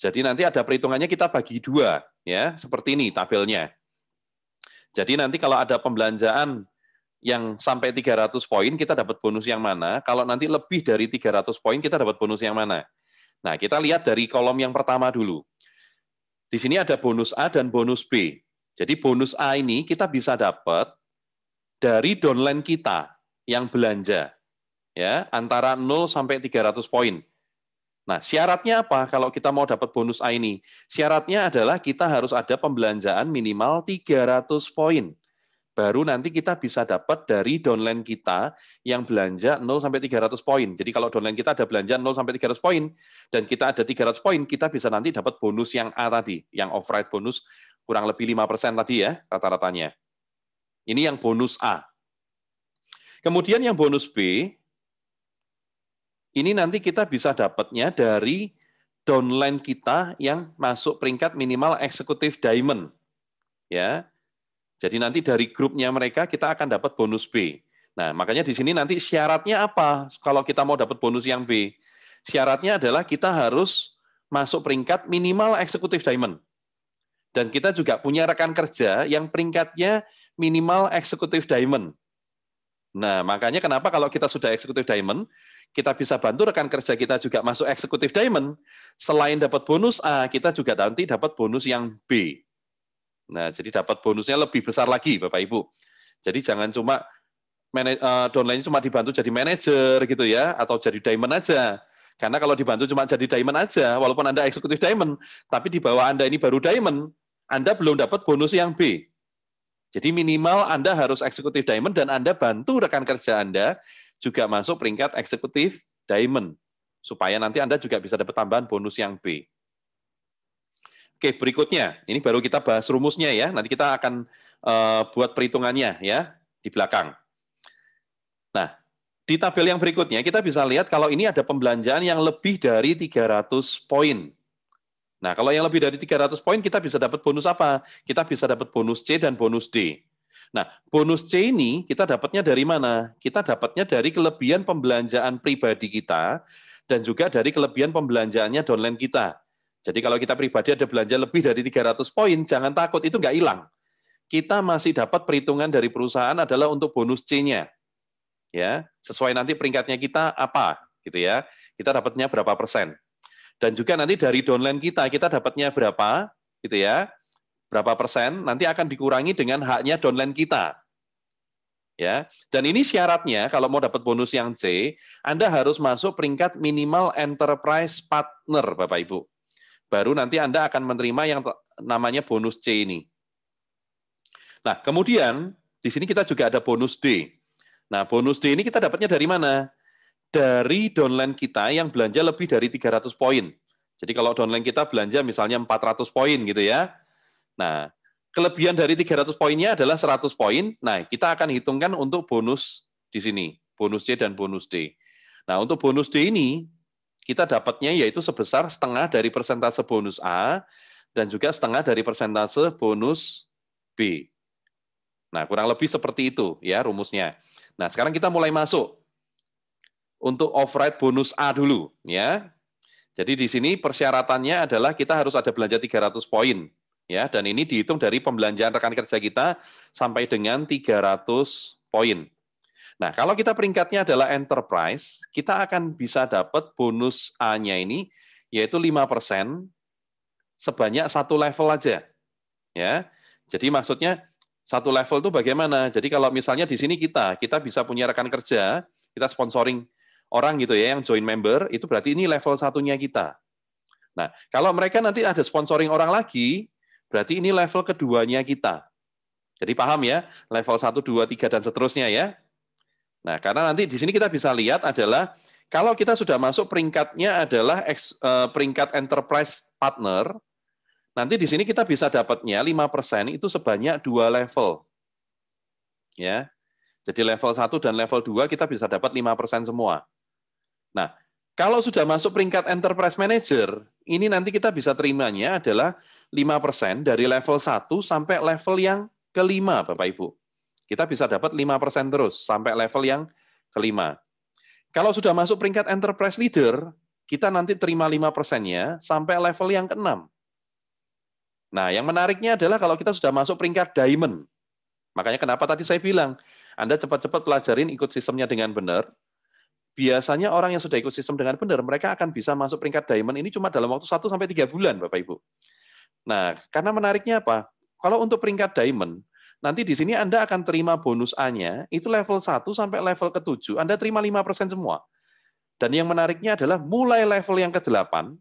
Speaker 1: Jadi nanti ada perhitungannya kita bagi 2, ya, seperti ini tabelnya. Jadi nanti kalau ada pembelanjaan yang sampai 300 poin, kita dapat bonus yang mana? Kalau nanti lebih dari 300 poin, kita dapat bonus yang mana? Nah, kita lihat dari kolom yang pertama dulu. Di sini ada bonus A dan bonus B. Jadi bonus A ini kita bisa dapat dari downline kita yang belanja. Ya, antara 0 sampai 300 poin. Nah, syaratnya apa kalau kita mau dapat bonus A ini? Syaratnya adalah kita harus ada pembelanjaan minimal 300 poin. Baru nanti kita bisa dapat dari downline kita yang belanja 0 sampai 300 poin. Jadi kalau downline kita ada belanja 0 sampai 300 poin dan kita ada 300 poin, kita bisa nanti dapat bonus yang A tadi, yang override bonus kurang lebih 5% tadi ya rata-ratanya. Ini yang bonus A. Kemudian yang bonus B, ini nanti kita bisa dapatnya dari downline kita yang masuk peringkat minimal eksekutif diamond. Ya. Jadi nanti dari grupnya mereka kita akan dapat bonus B. Nah, makanya di sini nanti syaratnya apa kalau kita mau dapat bonus yang B? Syaratnya adalah kita harus masuk peringkat minimal eksekutif diamond. Dan kita juga punya rekan kerja yang peringkatnya minimal eksekutif diamond. Nah, makanya kenapa kalau kita sudah eksekutif diamond, kita bisa bantu rekan kerja kita juga masuk eksekutif diamond. Selain dapat bonus A, kita juga nanti dapat bonus yang B. Nah, jadi dapat bonusnya lebih besar lagi, Bapak Ibu. Jadi jangan cuma downline cuma dibantu jadi manajer gitu ya, atau jadi diamond aja. Karena kalau dibantu cuma jadi diamond aja, walaupun Anda eksekutif diamond, tapi di bawah Anda ini baru diamond, Anda belum dapat bonus yang B. Jadi minimal Anda harus eksekutif diamond dan Anda bantu rekan kerja Anda juga masuk peringkat eksekutif diamond. Supaya nanti Anda juga bisa dapat tambahan bonus yang B. Oke, berikutnya. Ini baru kita bahas rumusnya ya. Nanti kita akan buat perhitungannya ya di belakang. Nah, Di tabel yang berikutnya, kita bisa lihat kalau ini ada pembelanjaan yang lebih dari 300 poin. Nah, kalau yang lebih dari 300 poin, kita bisa dapat bonus apa? Kita bisa dapat bonus C dan bonus D. Nah, bonus C ini kita dapatnya dari mana? Kita dapatnya dari kelebihan pembelanjaan pribadi kita dan juga dari kelebihan pembelanjaannya downline kita. Jadi kalau kita pribadi ada belanja lebih dari 300 poin, jangan takut, itu nggak hilang. Kita masih dapat perhitungan dari perusahaan adalah untuk bonus C-nya. Ya, sesuai nanti peringkatnya kita apa, gitu ya. Kita dapatnya berapa persen. Dan juga nanti dari downline kita dapatnya berapa, gitu ya, berapa persen, nanti akan dikurangi dengan haknya downline kita. Ya, dan ini syaratnya kalau mau dapat bonus yang C, Anda harus masuk peringkat minimal enterprise partner, Bapak Ibu. Baru nanti Anda akan menerima yang namanya bonus C ini. Nah, kemudian di sini kita juga ada bonus D. Nah, bonus D ini kita dapatnya dari mana? Dari downline kita yang belanja lebih dari 300 poin. Jadi kalau downline kita belanja misalnya 400 poin gitu ya. Nah, kelebihan dari 300 poinnya adalah 100 poin. Nah, kita akan hitungkan untuk bonus di sini. Bonus C dan bonus D. Nah, untuk bonus D ini, kita dapatnya yaitu sebesar setengah dari persentase bonus A dan juga setengah dari persentase bonus B. Nah, kurang lebih seperti itu ya rumusnya. Nah, sekarang kita mulai masuk. Untuk override bonus A dulu, ya. Jadi di sini persyaratannya adalah kita harus ada belanja 300 poin, ya. Dan ini dihitung dari pembelanjaan rekan kerja kita sampai dengan 300 poin. Nah, kalau kita peringkatnya adalah enterprise, kita akan bisa dapat bonus A-nya ini, yaitu 5% sebanyak satu level aja, ya. Jadi maksudnya satu level itu bagaimana? Jadi kalau misalnya di sini kita bisa punya rekan kerja, kita sponsoring orang gitu ya, yang join member, itu berarti ini level satunya kita. Nah, kalau mereka nanti ada sponsoring orang lagi, berarti ini level keduanya kita. Jadi paham ya, level 1, 2, 3, dan seterusnya ya. Nah, karena nanti di sini kita bisa lihat adalah, kalau kita sudah masuk peringkatnya adalah peringkat enterprise partner, nanti di sini kita bisa dapatnya 5% itu sebanyak 2 level. Ya. Jadi level 1 dan level 2 kita bisa dapat 5% semua. Nah, kalau sudah masuk peringkat Enterprise Manager, ini nanti kita bisa terimanya adalah 5% dari level 1 sampai level yang kelima, Bapak Ibu. Kita bisa dapat 5% terus sampai level yang kelima. Kalau sudah masuk peringkat Enterprise Leader, kita nanti terima 5%-nya sampai level yang ke-6. Nah, yang menariknya adalah kalau kita sudah masuk peringkat Diamond. Makanya kenapa tadi saya bilang, Anda cepat-cepat pelajarin ikut sistemnya dengan benar. Biasanya orang yang sudah ikut sistem dengan benar, mereka akan bisa masuk peringkat diamond ini cuma dalam waktu 1-3 bulan, Bapak Ibu. Nah, karena menariknya apa? Kalau untuk peringkat diamond, nanti di sini Anda akan terima bonus A-nya, itu level 1 sampai level ke-7, Anda terima 5% semua. Dan yang menariknya adalah mulai level yang ke-8,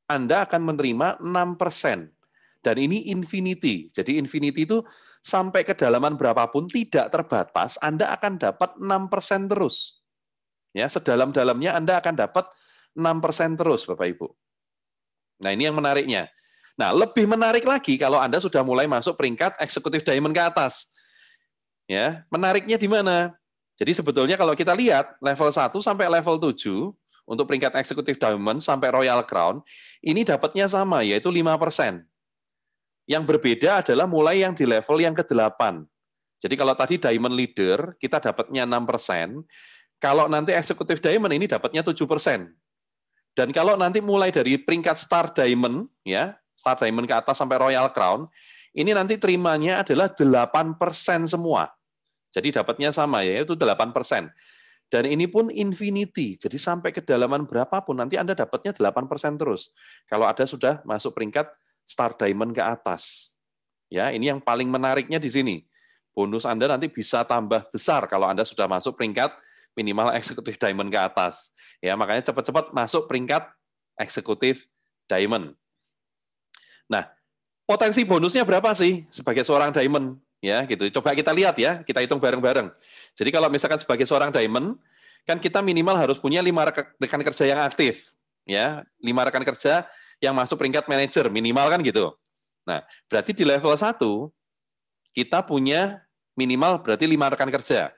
Speaker 1: Anda akan menerima 6%. Dan ini infinity. Jadi infinity itu sampai kedalaman berapapun tidak terbatas, Anda akan dapat 6% terus. Ya, sedalam-dalamnya Anda akan dapat 6% terus, Bapak Ibu. Nah, ini yang menariknya. Nah, lebih menarik lagi kalau Anda sudah mulai masuk peringkat eksekutif diamond ke atas. Ya, menariknya di mana? Jadi sebetulnya kalau kita lihat level 1 sampai level 7 untuk peringkat eksekutif diamond sampai royal crown, ini dapatnya sama, yaitu 5%. Yang berbeda adalah mulai yang di level yang ke-8. Jadi kalau tadi diamond leader, kita dapatnya 6%. Kalau nanti eksekutif diamond ini dapatnya 7%. Dan kalau nanti mulai dari peringkat star diamond, ya, star diamond ke atas sampai royal crown, ini nanti terimanya adalah 8% semua. Jadi dapatnya sama, yaitu 8%. Dan ini pun infinity, jadi sampai kedalaman berapapun, nanti Anda dapatnya 8% terus. Kalau Anda sudah masuk peringkat star diamond ke atas. Ya, ini yang paling menariknya di sini. Bonus Anda nanti bisa tambah besar kalau Anda sudah masuk peringkat minimal eksekutif diamond ke atas. Ya, makanya cepat-cepat masuk peringkat eksekutif diamond. Nah, potensi bonusnya berapa sih sebagai seorang diamond? Ya, gitu. Coba kita lihat ya, kita hitung bareng-bareng. Jadi kalau misalkan sebagai seorang diamond, kan kita minimal harus punya 5 rekan kerja yang aktif. Ya, 5 rekan kerja yang masuk peringkat manajer, minimal kan gitu. Nah, berarti di level 1, kita punya minimal berarti 5 rekan kerja.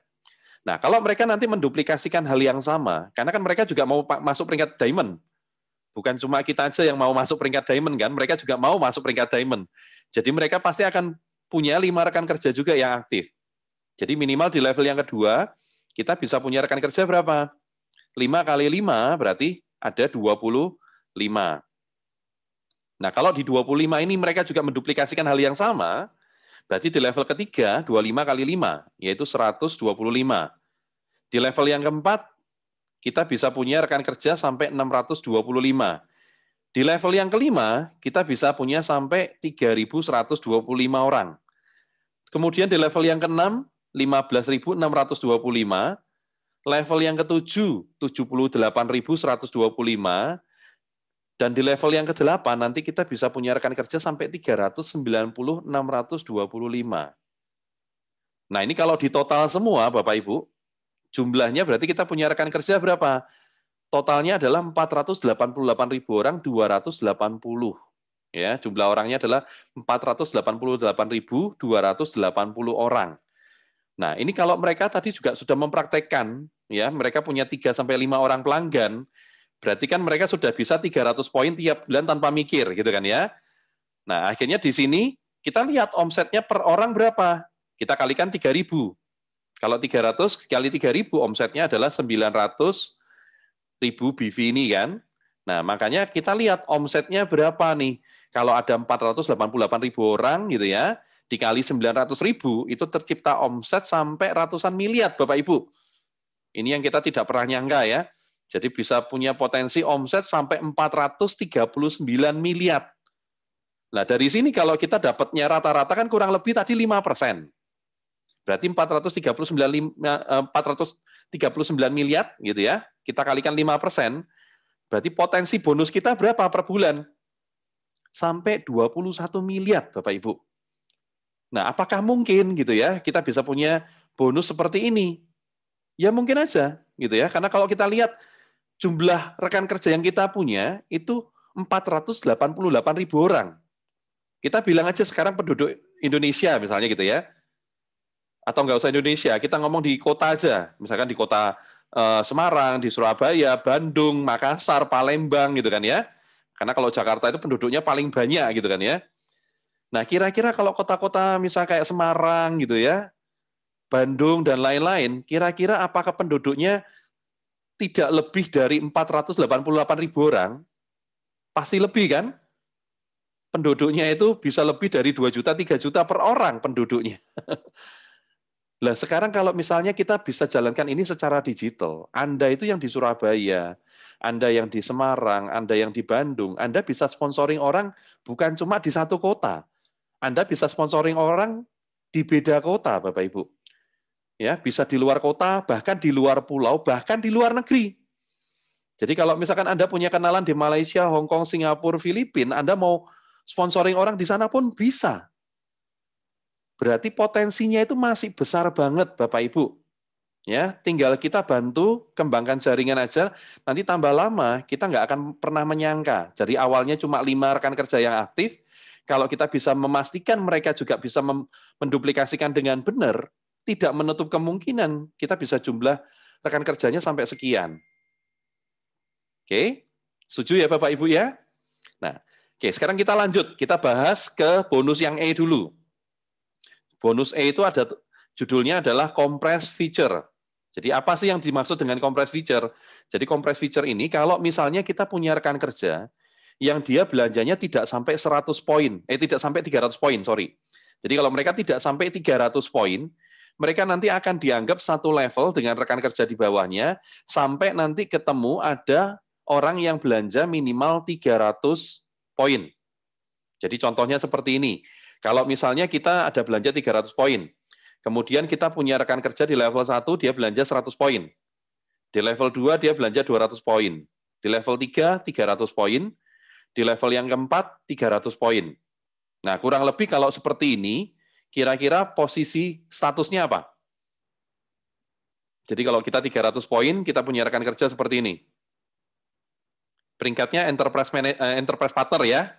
Speaker 1: Nah, kalau mereka nanti menduplikasikan hal yang sama, karena kan mereka juga mau masuk peringkat diamond. Bukan cuma kita aja yang mau masuk peringkat diamond kan, mereka juga mau masuk peringkat diamond. Jadi mereka pasti akan punya 5 rekan kerja juga yang aktif. Jadi minimal di level yang kedua, kita bisa punya rekan kerja berapa? 5 kali 5 berarti ada 25. Nah, kalau di 25 ini mereka juga menduplikasikan hal yang sama, berarti di level ketiga, 25 kali 5, yaitu 125. Di level yang keempat, kita bisa punya rekan kerja sampai 625. Di level yang kelima, kita bisa punya sampai 3.125 orang. Kemudian di level yang keenam, 15.625. Level yang ketujuh, 78.125. Dan di level yang ke-8 nanti kita bisa punya rekan kerja sampai 390.625. Nah, ini kalau di total semua Bapak Ibu, jumlahnya berarti kita punya rekan kerja berapa? Totalnya adalah 488.000 orang 280. Ya, jumlah orangnya adalah 488.280 orang. Nah, ini kalau mereka tadi juga sudah mempraktekkan, ya, mereka punya 3 sampai 5 orang pelanggan, berarti kan mereka sudah bisa 300 poin tiap bulan tanpa mikir, gitu kan ya. Nah, akhirnya di sini kita lihat omsetnya per orang berapa. Kita kalikan 3.000. Kalau 300 kali 3.000, omsetnya adalah 900.000 BV ini kan. Nah, makanya kita lihat omsetnya berapa nih. Kalau ada 488.000 orang gitu ya, dikali 900.000, itu tercipta omset sampai ratusan miliar Bapak Ibu. Ini yang kita tidak pernah nyangka ya. Jadi bisa punya potensi omset sampai 439 miliar. Nah, dari sini kalau kita dapatnya rata-rata kan kurang lebih tadi 5%. Berarti 439 miliar gitu ya. Kita kalikan 5%, berarti potensi bonus kita berapa per bulan? Sampai 21 miliar, Bapak Ibu. Nah, apakah mungkin gitu ya kita bisa punya bonus seperti ini? Ya mungkin aja gitu ya. Karena kalau kita lihat jumlah rekan kerja yang kita punya itu 488.000 orang. Kita bilang aja sekarang penduduk Indonesia misalnya gitu ya. Atau nggak usah Indonesia, kita ngomong di kota aja. Misalkan di kota Semarang, di Surabaya, Bandung, Makassar, Palembang gitu kan ya. Karena kalau Jakarta itu penduduknya paling banyak gitu kan ya. Nah, kira-kira kalau kota-kota misalnya kayak Semarang gitu ya, Bandung dan lain-lain, kira-kira apakah penduduknya tidak lebih dari 488.000 orang? Pasti lebih kan? Penduduknya itu bisa lebih dari 2 juta, 3 juta per orang penduduknya. Lah sekarang kalau misalnya kita bisa jalankan ini secara digital, Anda itu yang di Surabaya, Anda yang di Semarang, Anda yang di Bandung, Anda bisa sponsoring orang bukan cuma di satu kota. Anda bisa sponsoring orang di beda kota, Bapak Ibu. Ya, bisa di luar kota, bahkan di luar pulau, bahkan di luar negeri. Jadi kalau misalkan Anda punya kenalan di Malaysia, Hong Kong, Singapura, Filipina, Anda mau sponsoring orang di sana pun bisa. Berarti potensinya itu masih besar banget, Bapak Ibu. Ya, tinggal kita bantu kembangkan jaringan aja. Nanti tambah lama kita nggak akan pernah menyangka. Jadi awalnya cuma 5 rekan kerja yang aktif. Kalau kita bisa memastikan mereka juga bisa menduplikasikan dengan benar, tidak menutup kemungkinan kita bisa jumlah rekan kerjanya sampai sekian. Oke, setuju ya Bapak Ibu ya? Nah, oke, sekarang kita lanjut. Kita bahas ke bonus yang E dulu. Bonus E itu ada judulnya adalah compress feature. Jadi apa sih yang dimaksud dengan compress feature? Jadi compress feature ini kalau misalnya kita punya rekan kerja yang dia belanjanya tidak sampai 100 poin, tidak sampai 300 poin, sorry. Jadi kalau mereka tidak sampai 300 poin, mereka nanti akan dianggap satu level dengan rekan kerja di bawahnya sampai nanti ketemu ada orang yang belanja minimal 300 poin. Jadi contohnya seperti ini. Kalau misalnya kita ada belanja 300 poin, kemudian kita punya rekan kerja di level 1, dia belanja 100 poin. Di level 2, dia belanja 200 poin. Di level 3, 300 poin. Di level yang keempat, 300 poin. Nah, kurang lebih kalau seperti ini, kira-kira posisi statusnya apa? Jadi kalau kita 300 poin, kita punya rekan kerja seperti ini. Peringkatnya enterprise partner ya.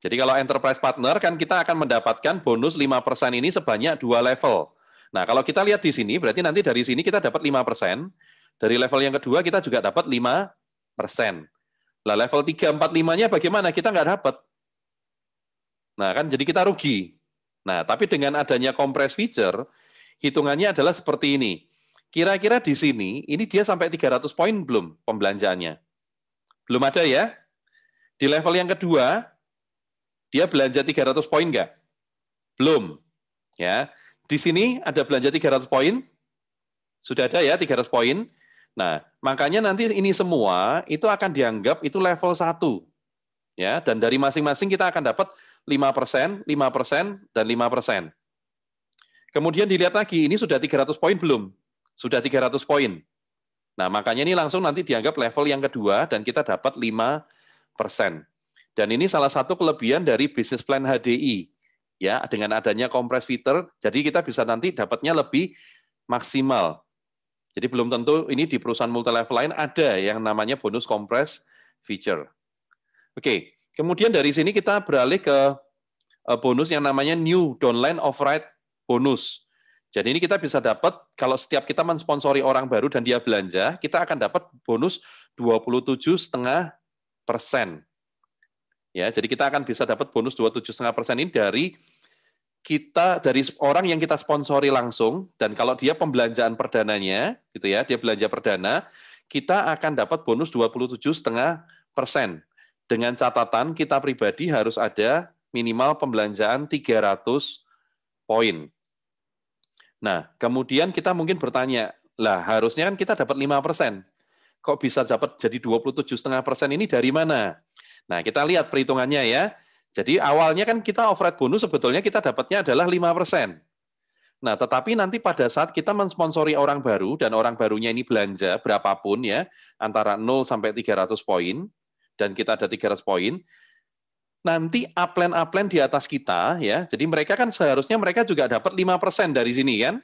Speaker 1: Jadi kalau enterprise partner kan kita akan mendapatkan bonus 5% ini sebanyak 2 level. Nah, kalau kita lihat di sini, berarti nanti dari sini kita dapat 5%. Dari level yang kedua kita juga dapat 5%. Lah level 3, 4, 5-nya bagaimana? Kita nggak dapat. Nah, kan jadi kita rugi. Nah, tapi dengan adanya compress feature, hitungannya adalah seperti ini. Kira-kira di sini, ini dia sampai 300 poin belum pembelanjaannya? Belum ada ya? Di level yang kedua, dia belanja 300 poin nggak? Belum. Ya. Di sini ada belanja 300 poin? Sudah ada ya 300 poin? Nah, makanya nanti ini semua itu akan dianggap itu level 1. Ya, dan dari masing-masing kita akan dapat 5%, 5%, dan 5%. Kemudian dilihat lagi, ini sudah 300 poin belum? Sudah 300 poin. Nah, makanya ini langsung nanti dianggap level yang kedua, dan kita dapat 5%. Dan ini salah satu kelebihan dari Business Plan HDI. Ya, dengan adanya compress feature, jadi kita bisa nanti dapatnya lebih maksimal. Jadi belum tentu ini di perusahaan multi level lain ada yang namanya bonus compress feature. Oke, kemudian dari sini kita beralih ke bonus yang namanya new downline override bonus. Jadi ini kita bisa dapat kalau setiap kita mensponsori orang baru dan dia belanja, kita akan dapat bonus 27,5%. Ya, jadi kita akan bisa dapat bonus 27,5% ini dari orang yang kita sponsori langsung, dan kalau dia pembelanjaan perdananya, gitu ya, dia belanja perdana, kita akan dapat bonus 27,5%. Dengan catatan kita pribadi harus ada minimal pembelanjaan 300 poin. Nah, kemudian kita mungkin bertanya, lah harusnya kan kita dapat 5%. Kok bisa dapat jadi 27,5% ini dari mana? Nah, kita lihat perhitungannya ya. Jadi awalnya kan kita override bonus sebetulnya kita dapatnya adalah 5%. Nah, tetapi nanti pada saat kita mensponsori orang baru, dan orang barunya ini belanja berapapun ya, antara 0 sampai 300 poin, dan kita ada 300 poin, nanti upline di atas kita, ya, jadi mereka kan seharusnya mereka juga dapat 5% dari sini kan.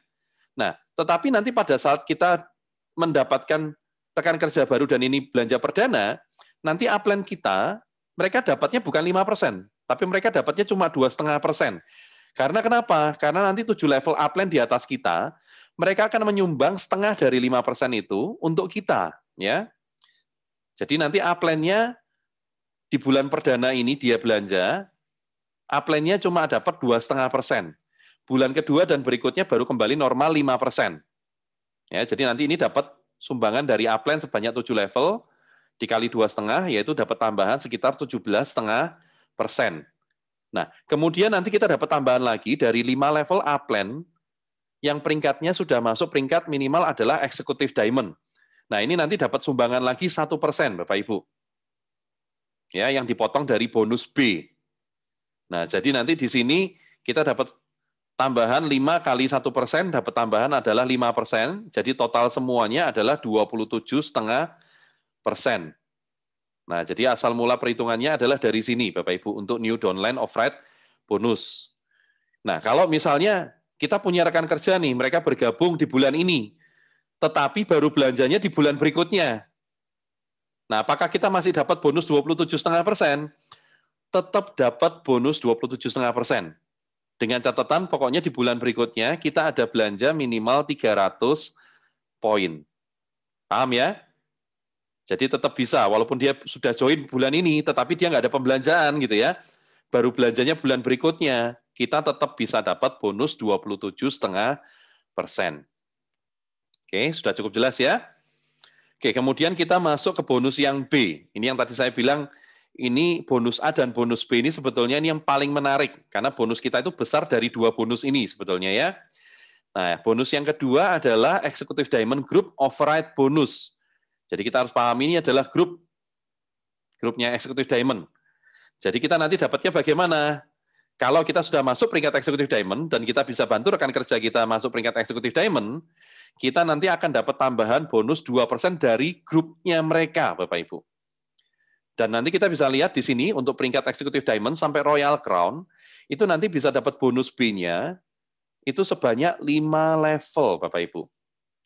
Speaker 1: Nah, tetapi nanti pada saat kita mendapatkan rekan kerja baru dan ini belanja perdana, nanti upline kita, mereka dapatnya bukan 5%, tapi mereka dapatnya cuma 2,5%. Karena kenapa? Karena nanti 7 level upline di atas kita, mereka akan menyumbang setengah dari 5% itu untuk kita, ya. Jadi nanti upline-nya di bulan perdana ini dia belanja, upline-nya cuma dapat 2,5%. Bulan kedua dan berikutnya baru kembali normal 5%. Ya, jadi nanti ini dapat sumbangan dari upline sebanyak 7 level, dikali 2,5, yaitu dapat tambahan sekitar 17,5%. Nah, kemudian nanti kita dapat tambahan lagi dari 5 level upline, yang peringkatnya sudah masuk peringkat minimal adalah Executive Diamond. Nah, ini nanti dapat sumbangan lagi 1%, Bapak Ibu. Ya, yang dipotong dari bonus B. Nah, jadi nanti di sini kita dapat tambahan 5 kali 1%, dapat tambahan adalah 5%, jadi total semuanya adalah 27,5%. Nah, jadi asal mula perhitungannya adalah dari sini, Bapak Ibu, untuk new downline override bonus. Nah, kalau misalnya kita punya rekan kerja nih, mereka bergabung di bulan ini, tetapi baru belanjanya di bulan berikutnya. Nah, apakah kita masih dapat bonus 27,5%? Tetap dapat bonus 27,5%. Dengan catatan pokoknya di bulan berikutnya kita ada belanja minimal 300 poin. Paham ya? Jadi tetap bisa, walaupun dia sudah join bulan ini, tetapi dia nggak ada pembelanjaan gitu ya. Baru belanjanya bulan berikutnya, kita tetap bisa dapat bonus 27,5%. Oke, sudah cukup jelas ya? Oke, kemudian kita masuk ke bonus yang B. Ini yang tadi saya bilang, ini bonus A dan bonus B ini sebetulnya ini yang paling menarik, karena bonus kita itu besar dari 2 bonus ini sebetulnya ya. Nah, bonus yang kedua adalah Executive Diamond Group Override Bonus. Jadi kita harus pahami ini adalah grupnya Executive Diamond. Jadi kita nanti dapatnya bagaimana? Kalau kita sudah masuk peringkat Executive Diamond dan kita bisa bantu rekan kerja kita masuk peringkat Executive Diamond, kita nanti akan dapat tambahan bonus 2% dari grupnya mereka, Bapak Ibu. Dan nanti kita bisa lihat di sini untuk peringkat Executive Diamond sampai Royal Crown, itu nanti bisa dapat bonus B-nya itu sebanyak 5 level, Bapak Ibu.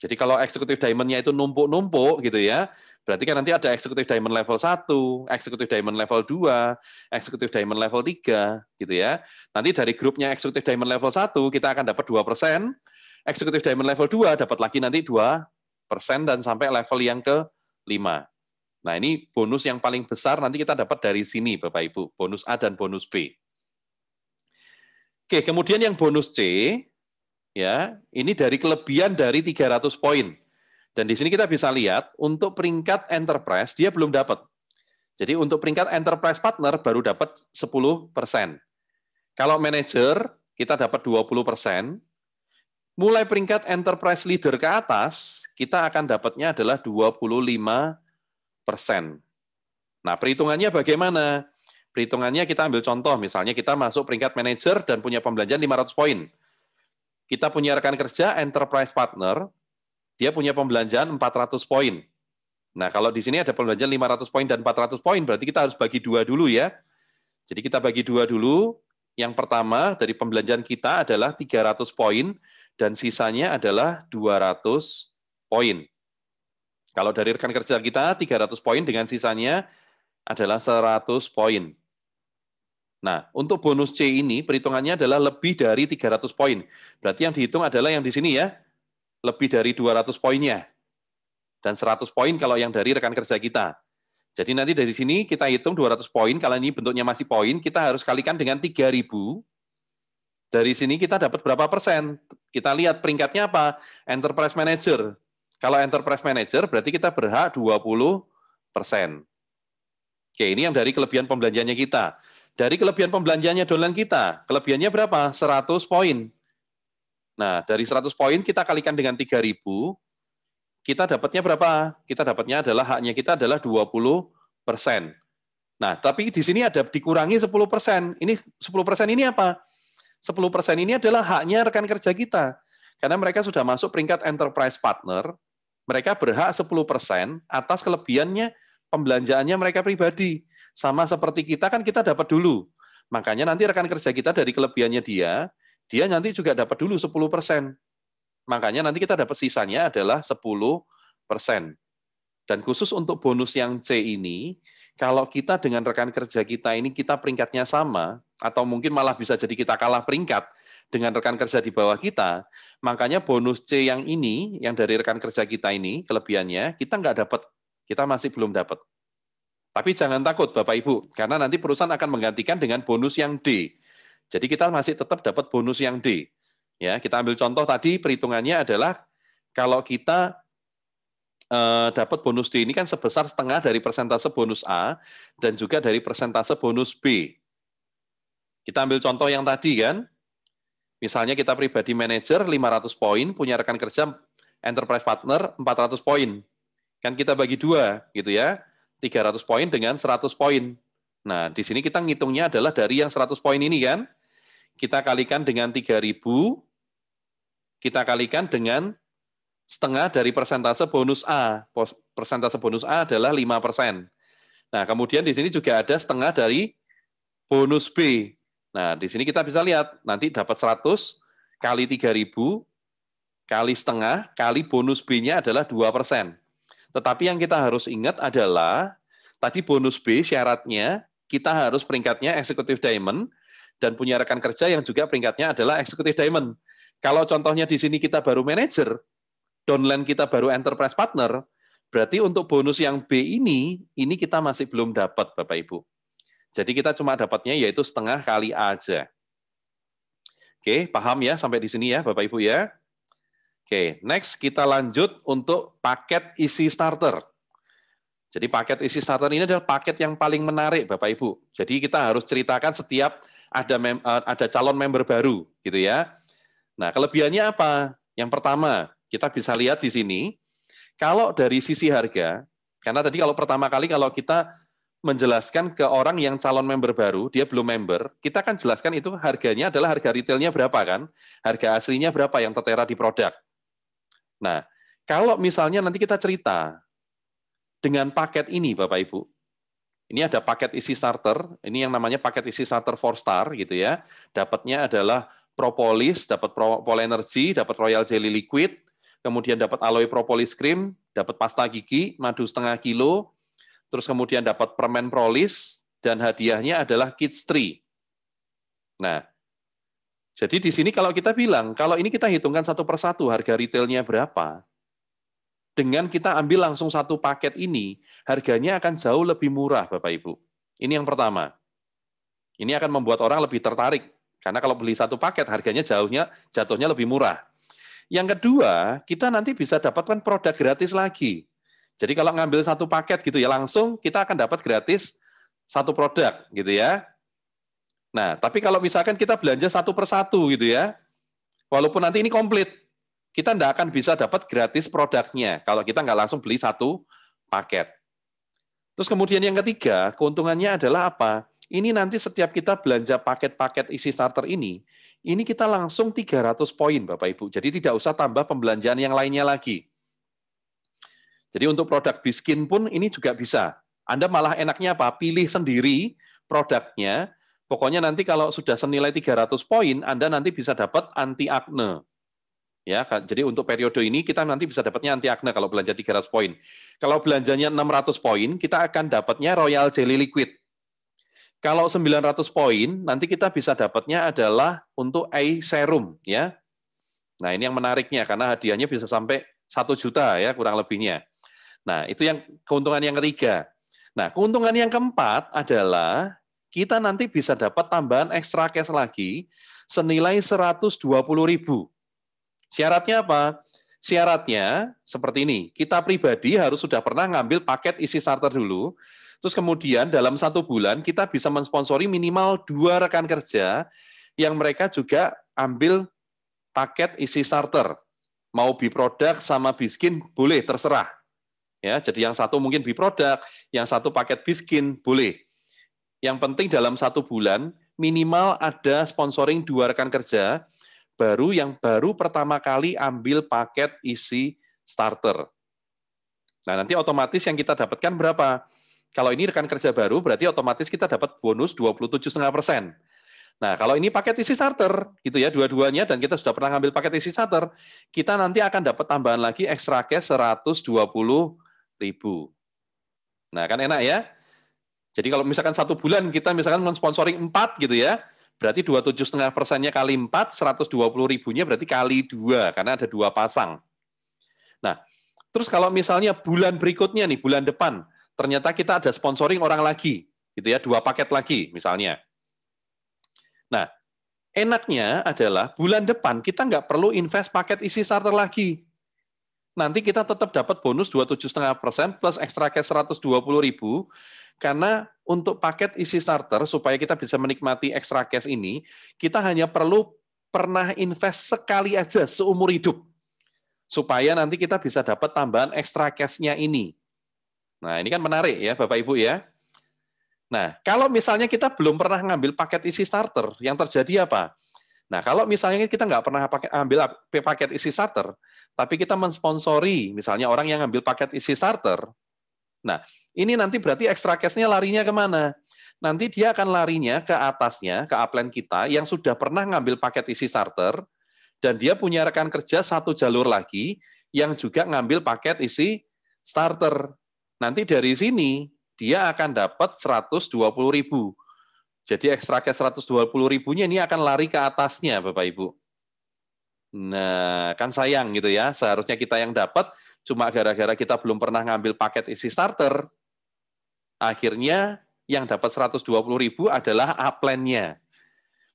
Speaker 1: Jadi kalau Executive Diamond-nya itu numpuk-numpuk gitu ya, berarti kan nanti ada Executive Diamond level 1, Executive Diamond level 2, Executive Diamond level 3 gitu ya. Nanti dari grupnya Executive Diamond level 1 kita akan dapat 2%, Executive Diamond level 2 dapat lagi nanti 2% dan sampai level yang ke-5. Nah, ini bonus yang paling besar nanti kita dapat dari sini, Bapak Ibu. Bonus A dan bonus B. Oke, kemudian yang bonus C, ya, ini dari kelebihan dari 300 poin. Dan di sini kita bisa lihat, untuk peringkat enterprise, dia belum dapat. Jadi untuk peringkat enterprise partner baru dapat 10%. Kalau manager, kita dapat 20%. Mulai peringkat enterprise leader ke atas, kita akan dapatnya adalah 25%. Nah, perhitungannya bagaimana? Perhitungannya kita ambil contoh, misalnya kita masuk peringkat manager dan punya pembelanjaan 500 poin. Kita punya rekan kerja enterprise partner, dia punya pembelanjaan 400 poin. Nah, kalau di sini ada pembelanjaan 500 poin dan 400 poin, berarti kita harus bagi 2 dulu ya. Jadi kita bagi 2 dulu. Yang pertama dari pembelanjaan kita adalah 300 poin dan sisanya adalah 200 poin. Kalau dari rekan kerja kita 300 poin dengan sisanya adalah 100 poin. Nah, untuk bonus C ini perhitungannya adalah lebih dari 300 poin. Berarti yang dihitung adalah yang di sini ya, lebih dari 200 poinnya. Dan 100 poin kalau yang dari rekan kerja kita. Jadi nanti dari sini kita hitung 200 poin, kalau ini bentuknya masih poin, kita harus kalikan dengan 3.000. Dari sini kita dapat berapa persen? Kita lihat peringkatnya apa? Enterprise Manager. Kalau Enterprise Manager berarti kita berhak 20%. Oke, ini yang dari kelebihan pembelanjaannya kita. Dari kelebihan pembelanjaannya downline kita, kelebihannya berapa? 100 poin. Nah, dari 100 poin kita kalikan dengan 3.000, kita dapatnya berapa? Kita dapatnya adalah haknya kita adalah 20%. Nah, tapi di sini ada dikurangi 10%. Ini 10% ini apa? 10% ini adalah haknya rekan kerja kita. Karena mereka sudah masuk peringkat enterprise partner, mereka berhak 10% atas kelebihannya pembelanjaannya mereka pribadi. Sama seperti kita kan kita dapat dulu. Makanya nanti rekan kerja kita dari kelebihannya dia nanti juga dapat dulu 10%. Makanya nanti kita dapat sisanya adalah 10%. Dan khusus untuk bonus yang C ini, kalau kita dengan rekan kerja kita ini kita peringkatnya sama, atau mungkin malah bisa jadi kita kalah peringkat dengan rekan kerja di bawah kita, makanya bonus C yang ini, yang dari rekan kerja kita ini, kelebihannya, kita nggak dapat, kita masih belum dapat. Tapi jangan takut Bapak Ibu, karena nanti perusahaan akan menggantikan dengan bonus yang D. Jadi kita masih tetap dapat bonus yang D. Ya, kita ambil contoh tadi perhitungannya adalah kalau kita dapat bonus D ini kan sebesar setengah dari persentase bonus A dan juga dari persentase bonus B. Kita ambil contoh yang tadi kan, misalnya kita pribadi manajer 500 poin, punya rekan kerja enterprise partner 400 poin. Kan kita bagi 2 gitu ya, 300 poin dengan 100 poin. Nah, di sini kita ngitungnya adalah dari yang 100 poin ini kan, kita kalikan dengan 3.000, kita kalikan dengan setengah dari persentase bonus A. Persentase bonus A adalah 5%. Nah, kemudian di sini juga ada setengah dari bonus B. Nah, di sini kita bisa lihat, nanti dapat 100 kali 3.000, kali setengah, kali bonus B-nya adalah 2%. Tetapi yang kita harus ingat adalah, tadi bonus B syaratnya, kita harus peringkatnya Executive Diamond, dan punya rekan kerja yang juga peringkatnya adalah Executive Diamond. Kalau contohnya di sini kita baru manager, downline kita baru enterprise partner, berarti untuk bonus yang B ini kita masih belum dapat, Bapak Ibu. Jadi kita cuma dapatnya yaitu setengah kali A aja. Oke, paham ya sampai di sini ya, Bapak Ibu ya? Oke, next kita lanjut untuk paket isi starter. Jadi paket isi starter ini adalah paket yang paling menarik, Bapak Ibu. Jadi kita harus ceritakan setiap ada calon member baru, gitu ya. Nah, kelebihannya apa? Yang pertama, kita bisa lihat di sini, kalau dari sisi harga, karena tadi kalau pertama kali kalau kita menjelaskan ke orang yang calon member baru, dia belum member, kita kan jelaskan itu harganya adalah harga retailnya berapa kan? Harga aslinya berapa yang tertera di produk. Nah, kalau misalnya nanti kita cerita dengan paket ini Bapak Ibu, ini ada paket isi starter, ini yang namanya paket isi starter 4-star gitu ya. Dapatnya adalah propolis, dapat Pol Energy, dapat Royal Jelly Liquid, kemudian dapat aloe propolis cream, dapat pasta gigi, madu setengah kilo, terus kemudian dapat permen prolis, dan hadiahnya adalah Kids Tree. Nah, Jadi di sini kalau kita bilang, kalau ini kita hitungkan satu persatu harga retailnya berapa, dengan kita ambil langsung satu paket ini, harganya akan jauh lebih murah, Bapak Ibu. Ini yang pertama. Ini akan membuat orang lebih tertarik, karena kalau beli satu paket, harganya jatuhnya lebih murah. Yang kedua, kita nanti bisa dapatkan produk gratis lagi. Jadi kalau ngambil satu paket gitu ya, langsung kita akan dapat gratis satu produk gitu ya. Nah, tapi kalau misalkan kita belanja satu persatu gitu ya, walaupun nanti ini komplit, kita tidak akan bisa dapat gratis produknya kalau kita nggak langsung beli satu paket. Terus kemudian yang ketiga, keuntungannya adalah apa? Ini nanti setiap kita belanja paket-paket isi starter ini kita langsung 300 poin Bapak Ibu. Jadi tidak usah tambah pembelanjaan yang lainnya lagi. Jadi untuk produk Biskin pun ini juga bisa. Anda malah enaknya apa? Pilih sendiri produknya. Pokoknya nanti kalau sudah senilai 300 poin, Anda nanti bisa dapat anti akne. Ya, jadi untuk periode ini kita nanti bisa dapatnya anti akne kalau belanja 300 poin. Kalau belanjanya 600 poin, kita akan dapatnya Royal Jelly Liquid. Kalau 900 poin, nanti kita bisa dapatnya adalah untuk eye serum, ya. Nah, ini yang menariknya karena hadiahnya bisa sampai 1 juta ya kurang lebihnya. Nah, itu yang keuntungan yang ketiga. Nah, keuntungan yang keempat adalah kita nanti bisa dapat tambahan extra cash lagi senilai 120.000. Syaratnya apa? Syaratnya seperti ini, kita pribadi harus sudah pernah ngambil paket isi starter dulu, terus kemudian dalam 1 bulan kita bisa mensponsori minimal 2 rekan kerja yang mereka juga ambil paket isi starter. Mau Biproduk sama Biskin boleh, terserah. Ya, jadi yang satu mungkin Biproduk, yang satu paket Biskin boleh. Yang penting dalam 1 bulan minimal ada sponsoring 2 rekan kerja yang baru pertama kali ambil paket isi starter. Nah, nanti otomatis yang kita dapatkan berapa? Kalau ini rekan kerja baru, berarti otomatis kita dapat bonus 27,5%. Nah, kalau ini paket isi starter, gitu ya, dua-duanya, dan kita sudah pernah ngambil paket isi starter, kita nanti akan dapat tambahan lagi extra cash 120.000. Nah, kan enak ya? Jadi kalau misalkan 1 bulan kita misalkan mensponsoring 4 gitu ya, berarti 27,5%-nya kali 4, 120.000-nya berarti kali 2, karena ada 2 pasang. Nah, terus kalau misalnya bulan berikutnya nih, bulan depan, ternyata kita ada sponsoring orang lagi, gitu ya, 2 paket lagi misalnya. Nah, enaknya adalah bulan depan kita nggak perlu invest paket isi starter lagi. Nanti kita tetap dapat bonus 27,5% plus extra cash 120.000, karena untuk paket isi starter, supaya kita bisa menikmati extra cash ini, kita hanya perlu pernah invest sekali aja seumur hidup, supaya nanti kita bisa dapat tambahan extra cash-nya ini. Nah, ini kan menarik ya Bapak Ibu ya. Nah, kalau misalnya kita belum pernah ngambil paket isi starter, yang terjadi apa? Nah, kalau misalnya kita nggak pernah ambil paket isi starter, tapi kita mensponsori, misalnya orang yang ngambil paket isi starter, nah, ini nanti berarti extra cash-nya larinya kemana? Nanti dia akan larinya ke atasnya, ke upline kita, yang sudah pernah ngambil paket isi starter, dan dia punya rekan kerja 1 jalur lagi, yang juga ngambil paket isi starter. Nanti dari sini, dia akan dapat 120.000. Jadi ekstra cash 120.000-nya ini akan lari ke atasnya, Bapak Ibu. Nah, kan sayang gitu ya. Seharusnya kita yang dapat, cuma gara-gara kita belum pernah ngambil paket isi starter, akhirnya yang dapat 120.000 adalah upline-nya.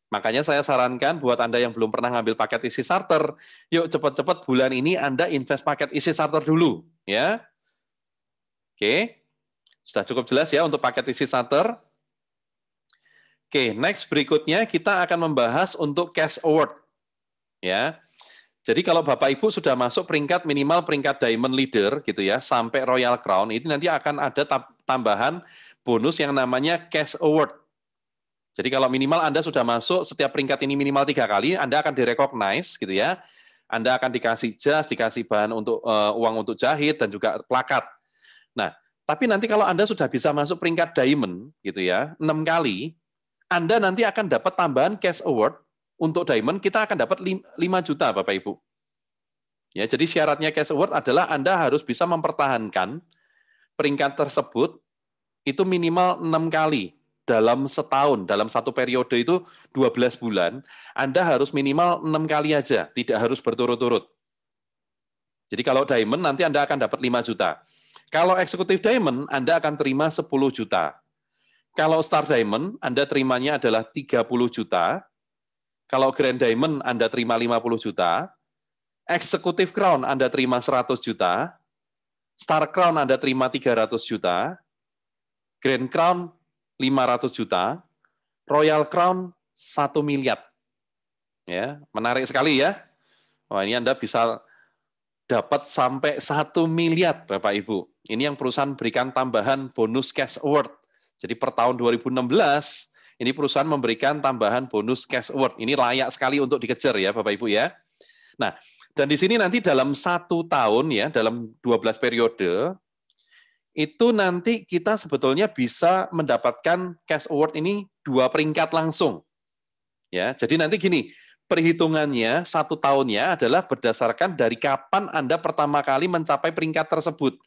Speaker 1: Makanya saya sarankan buat Anda yang belum pernah ngambil paket isi starter, yuk cepat-cepat bulan ini Anda invest paket isi starter dulu, ya. Oke. Sudah cukup jelas ya untuk paket isi starter. Oke, next berikutnya kita akan membahas untuk cash award. Ya. Jadi kalau Bapak Ibu sudah masuk peringkat minimal peringkat Diamond Leader gitu ya, sampai Royal Crown, itu nanti akan ada tambahan bonus yang namanya cash award. Jadi kalau minimal Anda sudah masuk setiap peringkat ini minimal 3 kali, Anda akan direcognize gitu ya. Anda akan dikasih jas, dikasih bahan untuk uang untuk jahit dan juga plakat. Nah, tapi nanti kalau Anda sudah bisa masuk peringkat Diamond gitu ya, 6 kali, Anda nanti akan dapat tambahan cash award untuk Diamond, kita akan dapat 5 juta Bapak Ibu. Ya, jadi syaratnya cash award adalah Anda harus bisa mempertahankan peringkat tersebut itu minimal 6 kali. dalam setahun, dalam satu periode itu 12 bulan, Anda harus minimal 6 kali aja, tidak harus berturut-turut. Jadi kalau diamond nanti Anda akan dapat 5 juta. Kalau eksekutif diamond, Anda akan terima 10 juta. Kalau star diamond, Anda terimanya adalah 30 juta. Kalau grand diamond, Anda terima 50 juta. Eksekutif crown, Anda terima 100 juta. Star crown, Anda terima 300 juta. Grand crown, 500 juta. Royal crown, 1 miliar. Ya, menarik sekali ya. Wah, ini Anda bisa dapat sampai 1 miliar, Bapak Ibu. Ini yang perusahaan berikan tambahan bonus cash award. Jadi per tahun 2016, ini perusahaan memberikan tambahan bonus cash award. Ini layak sekali untuk dikejar ya, Bapak Ibu ya. Nah, dan di sini nanti dalam 1 tahun ya, dalam 12 periode, itu nanti kita sebetulnya bisa mendapatkan cash award ini 2 peringkat langsung. Ya, jadi nanti gini, perhitungannya 1 tahunnya adalah berdasarkan dari kapan Anda pertama kali mencapai peringkat tersebut.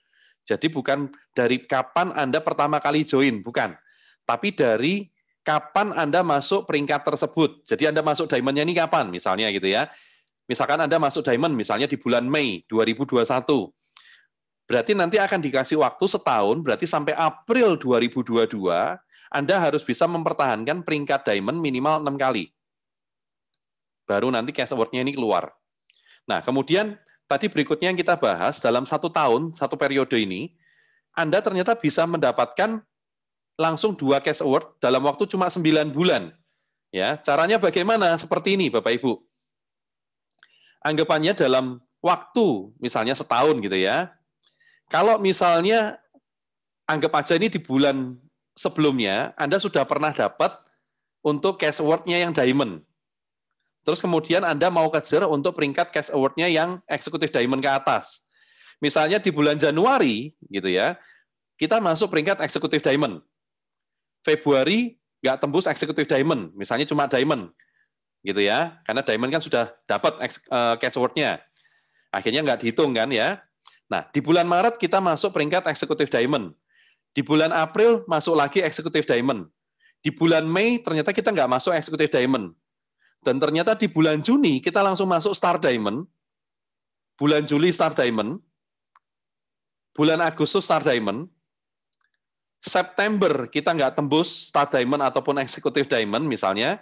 Speaker 1: Jadi bukan dari kapan Anda pertama kali join, bukan. Tapi dari kapan Anda masuk peringkat tersebut. Jadi Anda masuk diamond-nya ini kapan, misalnya gitu ya. Misalkan Anda masuk diamond, misalnya di bulan Mei 2021. Berarti nanti akan dikasih waktu setahun, berarti sampai April 2022, Anda harus bisa mempertahankan peringkat diamond minimal 6 kali. Baru nanti cash award-nya ini keluar. Nah, kemudian tadi berikutnya yang kita bahas, dalam 1 tahun, 1 periode ini, Anda ternyata bisa mendapatkan langsung 2 cash award dalam waktu cuma 9 bulan. Ya, caranya bagaimana? Seperti ini, Bapak Ibu. Anggapannya dalam waktu, misalnya setahun gitu ya. Kalau misalnya, anggap aja ini di bulan sebelumnya, Anda sudah pernah dapat untuk cash award-nya yang diamond. Terus kemudian Anda mau kejar untuk peringkat cash award-nya yang eksekutif diamond ke atas. Misalnya di bulan Januari, gitu ya, kita masuk peringkat eksekutif diamond. Februari nggak tembus eksekutif diamond, misalnya cuma diamond, gitu ya, karena diamond kan sudah dapat cash award-nya. Akhirnya nggak dihitung kan ya. Nah, di bulan Maret kita masuk peringkat eksekutif diamond. Di bulan April masuk lagi eksekutif diamond. Di bulan Mei ternyata kita nggak masuk eksekutif diamond. Dan ternyata di bulan Juni kita langsung masuk Star Diamond, bulan Juli Star Diamond, bulan Agustus Star Diamond, September kita nggak tembus Star Diamond ataupun Executive Diamond misalnya,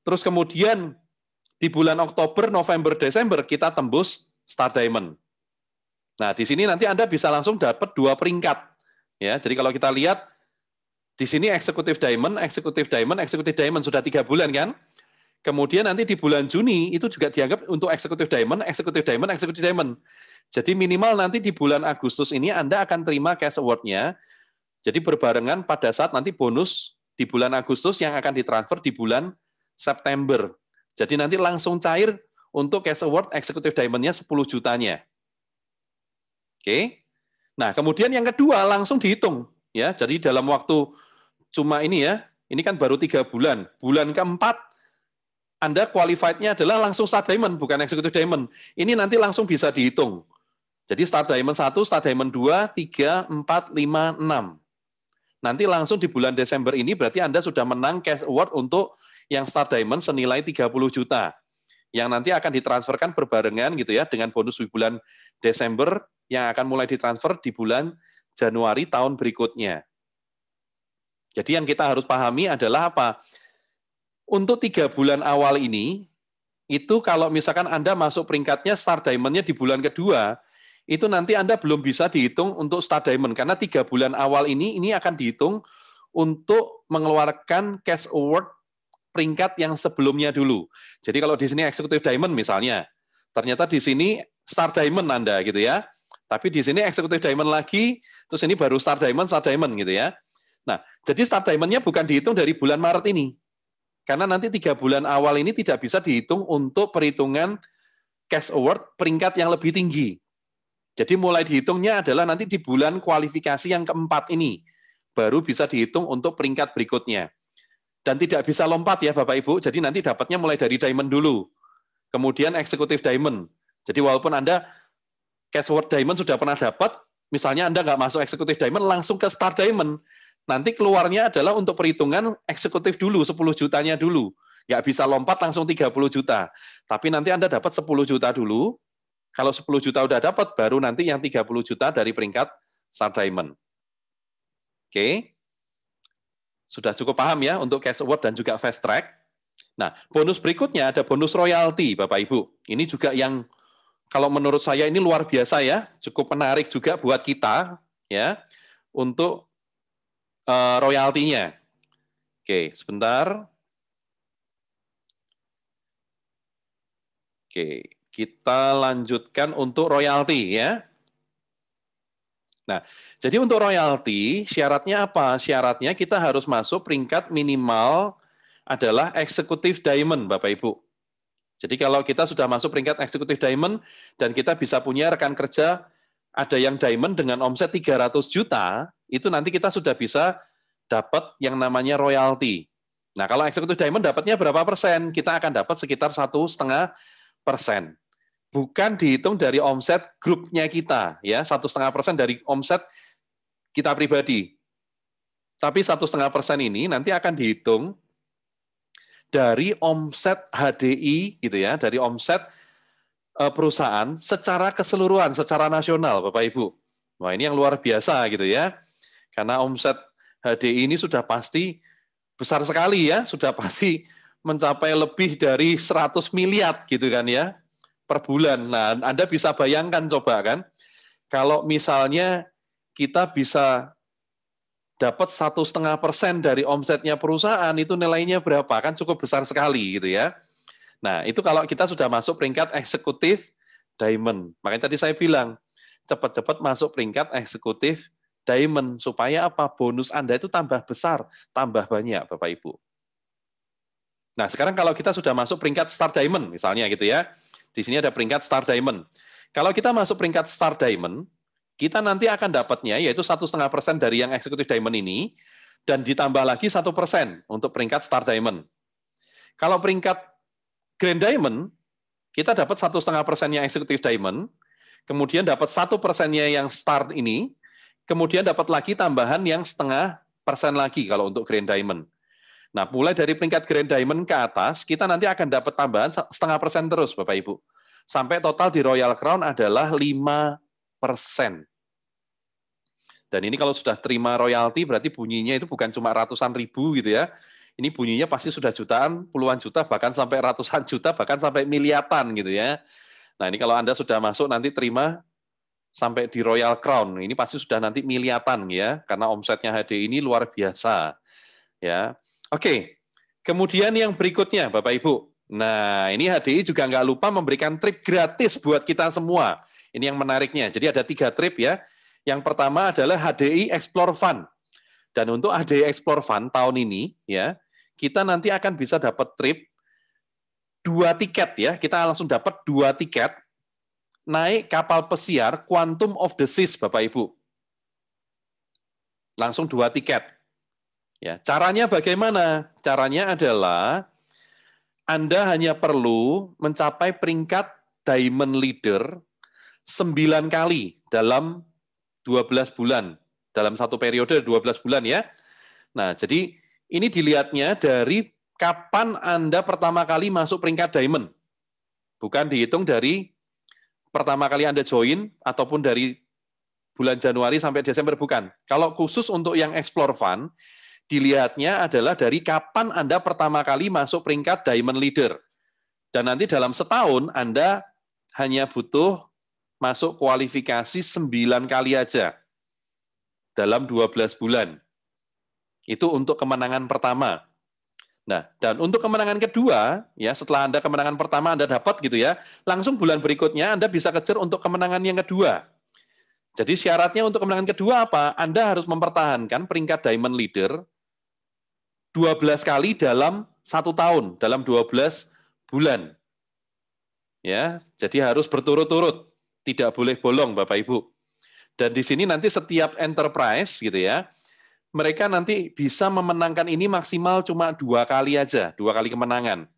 Speaker 1: terus kemudian di bulan Oktober, November, Desember kita tembus Star Diamond. Nah, di sini nanti Anda bisa langsung dapat 2 peringkat. Ya, jadi kalau kita lihat di sini Executive Diamond, Executive Diamond, Executive Diamond sudah 3 bulan kan? Kemudian nanti di bulan Juni itu juga dianggap untuk Executive Diamond, Executive Diamond, Executive Diamond. Jadi minimal nanti di bulan Agustus ini Anda akan terima cash award-nya. Jadi berbarengan pada saat nanti bonus di bulan Agustus yang akan ditransfer di bulan September. Jadi nanti langsung cair untuk cash award Executive Diamond-nya 10 jutanya. Oke. Nah, kemudian yang kedua langsung dihitung. Ya, jadi dalam waktu cuma ini ya, ini kan baru 3 bulan. Bulan keempat Anda qualified-nya adalah langsung Star Diamond, bukan Executive Diamond. Ini nanti langsung bisa dihitung. Jadi Star Diamond 1, Star Diamond 2, 3, 4, 5, 6. Nanti langsung di bulan Desember ini berarti Anda sudah menang cash award untuk yang Star Diamond senilai 30 juta. Yang nanti akan ditransferkan berbarengan gitu ya dengan bonus di bulan Desember yang akan mulai ditransfer di bulan Januari tahun berikutnya. Jadi yang kita harus pahami adalah apa? Untuk 3 bulan awal ini, itu kalau misalkan Anda masuk peringkatnya Star Diamond-nya di bulan kedua, itu nanti Anda belum bisa dihitung untuk Star Diamond, karena 3 bulan awal ini akan dihitung untuk mengeluarkan cash award peringkat yang sebelumnya dulu. Jadi kalau di sini Executive Diamond misalnya, ternyata di sini Star Diamond Anda gitu ya, tapi di sini Executive Diamond lagi, terus ini baru Star Diamond gitu ya. Nah, jadi Star Diamond-nya bukan dihitung dari bulan Maret ini. Karena nanti 3 bulan awal ini tidak bisa dihitung untuk perhitungan cash award peringkat yang lebih tinggi. Jadi mulai dihitungnya adalah nanti di bulan kualifikasi yang keempat ini. Baru bisa dihitung untuk peringkat berikutnya. Dan tidak bisa lompat ya Bapak Ibu, jadi nanti dapatnya mulai dari diamond dulu. Kemudian Executive Diamond. Jadi walaupun Anda cash award diamond sudah pernah dapat, misalnya Anda nggak masuk Executive Diamond, langsung ke Star Diamond. nanti keluarnya adalah untuk perhitungan eksekutif dulu, 10 jutanya dulu. Nggak bisa lompat langsung 30 juta. Tapi nanti Anda dapat 10 juta dulu, kalau 10 juta udah dapat, baru nanti yang 30 juta dari peringkat Star Diamond. Oke? Sudah cukup paham ya untuk Cash Award dan juga Fast Track. Nah, bonus berikutnya ada bonus royalti, Bapak Ibu. Ini juga yang kalau menurut saya ini luar biasa ya, cukup menarik juga buat kita ya untuk royaltinya. Oke, sebentar. Oke, kita lanjutkan untuk royalti ya. Nah, jadi untuk royalti syaratnya apa? Syaratnya kita harus masuk peringkat minimal adalah eksekutif diamond, Bapak Ibu. Jadi kalau kita sudah masuk peringkat eksekutif diamond dan kita bisa punya rekan kerja ada yang diamond dengan omset 300 juta, itu nanti kita sudah bisa dapat yang namanya royalti. Nah, kalau eksekutif diamond dapatnya berapa persen? Kita akan dapat sekitar 1,5%. Bukan dihitung dari omset grupnya kita, ya 1,5% dari omset kita pribadi. Tapi 1,5% ini nanti akan dihitung dari omset HDI gitu ya, dari omset perusahaan secara keseluruhan, secara nasional, Bapak Ibu. Wah, ini yang luar biasa gitu ya. Karena omset HDI ini sudah pasti besar sekali ya, sudah pasti mencapai lebih dari 100 miliar gitu kan ya per bulan. Nah, Anda bisa bayangkan coba kan, kalau misalnya kita bisa dapat 1,5% dari omsetnya perusahaan, itu nilainya berapa? Kan cukup besar sekali gitu ya. Nah, itu kalau kita sudah masuk peringkat eksekutif diamond. Makanya tadi saya bilang, cepat-cepat masuk peringkat eksekutif diamond, supaya apa? Bonus Anda itu tambah besar, tambah banyak, Bapak Ibu. Nah, sekarang kalau kita sudah masuk peringkat Star Diamond, misalnya gitu ya, di sini ada peringkat Star Diamond. Kalau kita masuk peringkat Star Diamond, kita nanti akan dapatnya yaitu 1,5% dari yang eksekutif diamond ini, dan ditambah lagi 1% untuk peringkat Star Diamond. Kalau peringkat Grand Diamond, kita dapat 1,5%-nya eksekutif diamond, kemudian dapat 1%-nya yang Star ini, kemudian dapat lagi tambahan yang 0,5% lagi kalau untuk Grand Diamond. Nah, mulai dari peringkat Grand Diamond ke atas, kita nanti akan dapat tambahan 0,5% terus, Bapak Ibu. Sampai total di Royal Crown adalah 5%. Dan ini kalau sudah terima royalti, berarti bunyinya itu bukan cuma ratusan ribu gitu ya. Ini bunyinya pasti sudah jutaan, puluhan juta, bahkan sampai ratusan juta, bahkan sampai miliaran gitu ya. Nah, ini kalau Anda sudah masuk nanti terima sampai di Royal Crown, ini pasti sudah nanti miliaran ya, karena omsetnya HD ini luar biasa. Ya, oke. Kemudian yang berikutnya, Bapak Ibu. Nah, ini HDI juga nggak lupa memberikan trip gratis buat kita semua. Ini yang menariknya. Jadi ada 3 trip ya. Yang pertama adalah HDI Explore Fund. Dan untuk HDI Explore Fund tahun ini, ya, kita nanti akan bisa dapat trip 2 tiket ya. Kita langsung dapat 2 tiket naik kapal pesiar Quantum of the Seas, Bapak Ibu. Langsung 2 tiket. Ya, caranya bagaimana? Caranya adalah Anda hanya perlu mencapai peringkat Diamond Leader 9 kali dalam 12 bulan. Dalam satu periode 12 bulan ya. Nah, jadi ini dilihatnya dari kapan Anda pertama kali masuk peringkat Diamond. Bukan dihitung dari pertama kali Anda join ataupun dari bulan Januari sampai Desember, bukan. Kalau khusus untuk yang Explore Fund, dilihatnya adalah dari kapan Anda pertama kali masuk peringkat Diamond Leader. Dan nanti dalam setahun Anda hanya butuh masuk kualifikasi 9 kali aja dalam 12 bulan. Itu untuk kemenangan pertama. Nah, dan untuk kemenangan kedua, ya setelah Anda kemenangan pertama Anda dapat gitu ya, langsung bulan berikutnya Anda bisa kejar untuk kemenangan yang kedua. Jadi syaratnya untuk kemenangan kedua apa? Anda harus mempertahankan peringkat Diamond Leader 12 kali dalam 1 tahun, dalam 12 bulan. Ya, jadi harus berturut-turut. Tidak boleh bolong, Bapak Ibu. Dan di sini nanti setiap enterprise gitu ya, mereka nanti bisa memenangkan ini maksimal cuma 2 kali aja, 2 kali kemenangan.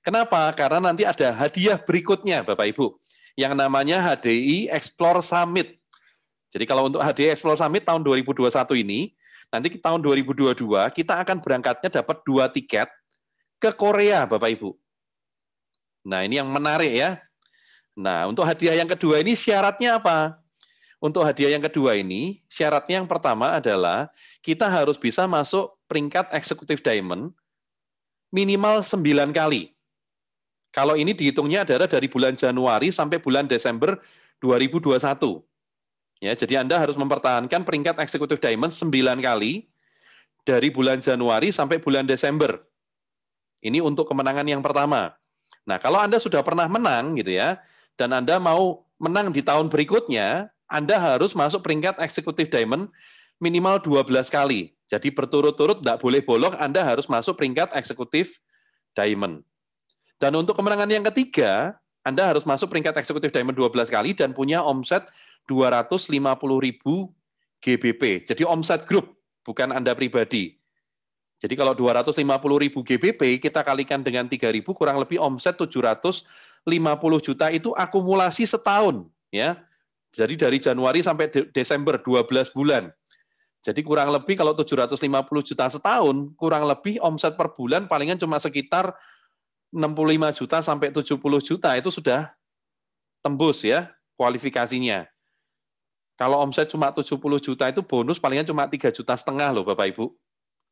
Speaker 1: Kenapa? Karena nanti ada hadiah berikutnya, Bapak Ibu, yang namanya HDI Explore Summit. Jadi kalau untuk HDI Explore Summit tahun 2021 ini, nanti tahun 2022 kita akan berangkatnya dapat 2 tiket ke Korea, Bapak Ibu. Nah, ini yang menarik ya. Nah, untuk hadiah yang kedua ini syaratnya apa? Untuk hadiah yang kedua ini, syaratnya yang pertama adalah kita harus bisa masuk peringkat eksekutif diamond minimal 9 kali. Kalau ini dihitungnya adalah dari bulan Januari sampai bulan Desember 2021. Ya, jadi Anda harus mempertahankan peringkat eksekutif diamond 9 kali dari bulan Januari sampai bulan Desember. Ini untuk kemenangan yang pertama. Nah, kalau Anda sudah pernah menang gitu ya, dan Anda mau menang di tahun berikutnya, Anda harus masuk peringkat eksekutif diamond minimal 12 kali. Jadi berturut-turut tidak boleh bolong, Anda harus masuk peringkat eksekutif diamond. Dan untuk kemenangan yang ketiga, Anda harus masuk peringkat eksekutif diamond 12 kali dan punya omset 250.000 GBP. Jadi omset grup, bukan Anda pribadi. Jadi kalau 250.000 GBP kita kalikan dengan 3.000 kurang lebih omset 750 juta itu akumulasi setahun ya. Jadi dari Januari sampai Desember 12 bulan. Jadi kurang lebih kalau 750 juta setahun, kurang lebih omset per bulan palingan cuma sekitar 65 juta sampai 70 juta itu sudah tembus ya kualifikasinya. Kalau omset cuma 70 juta itu bonus palingan cuma 3,5 juta loh Bapak Ibu.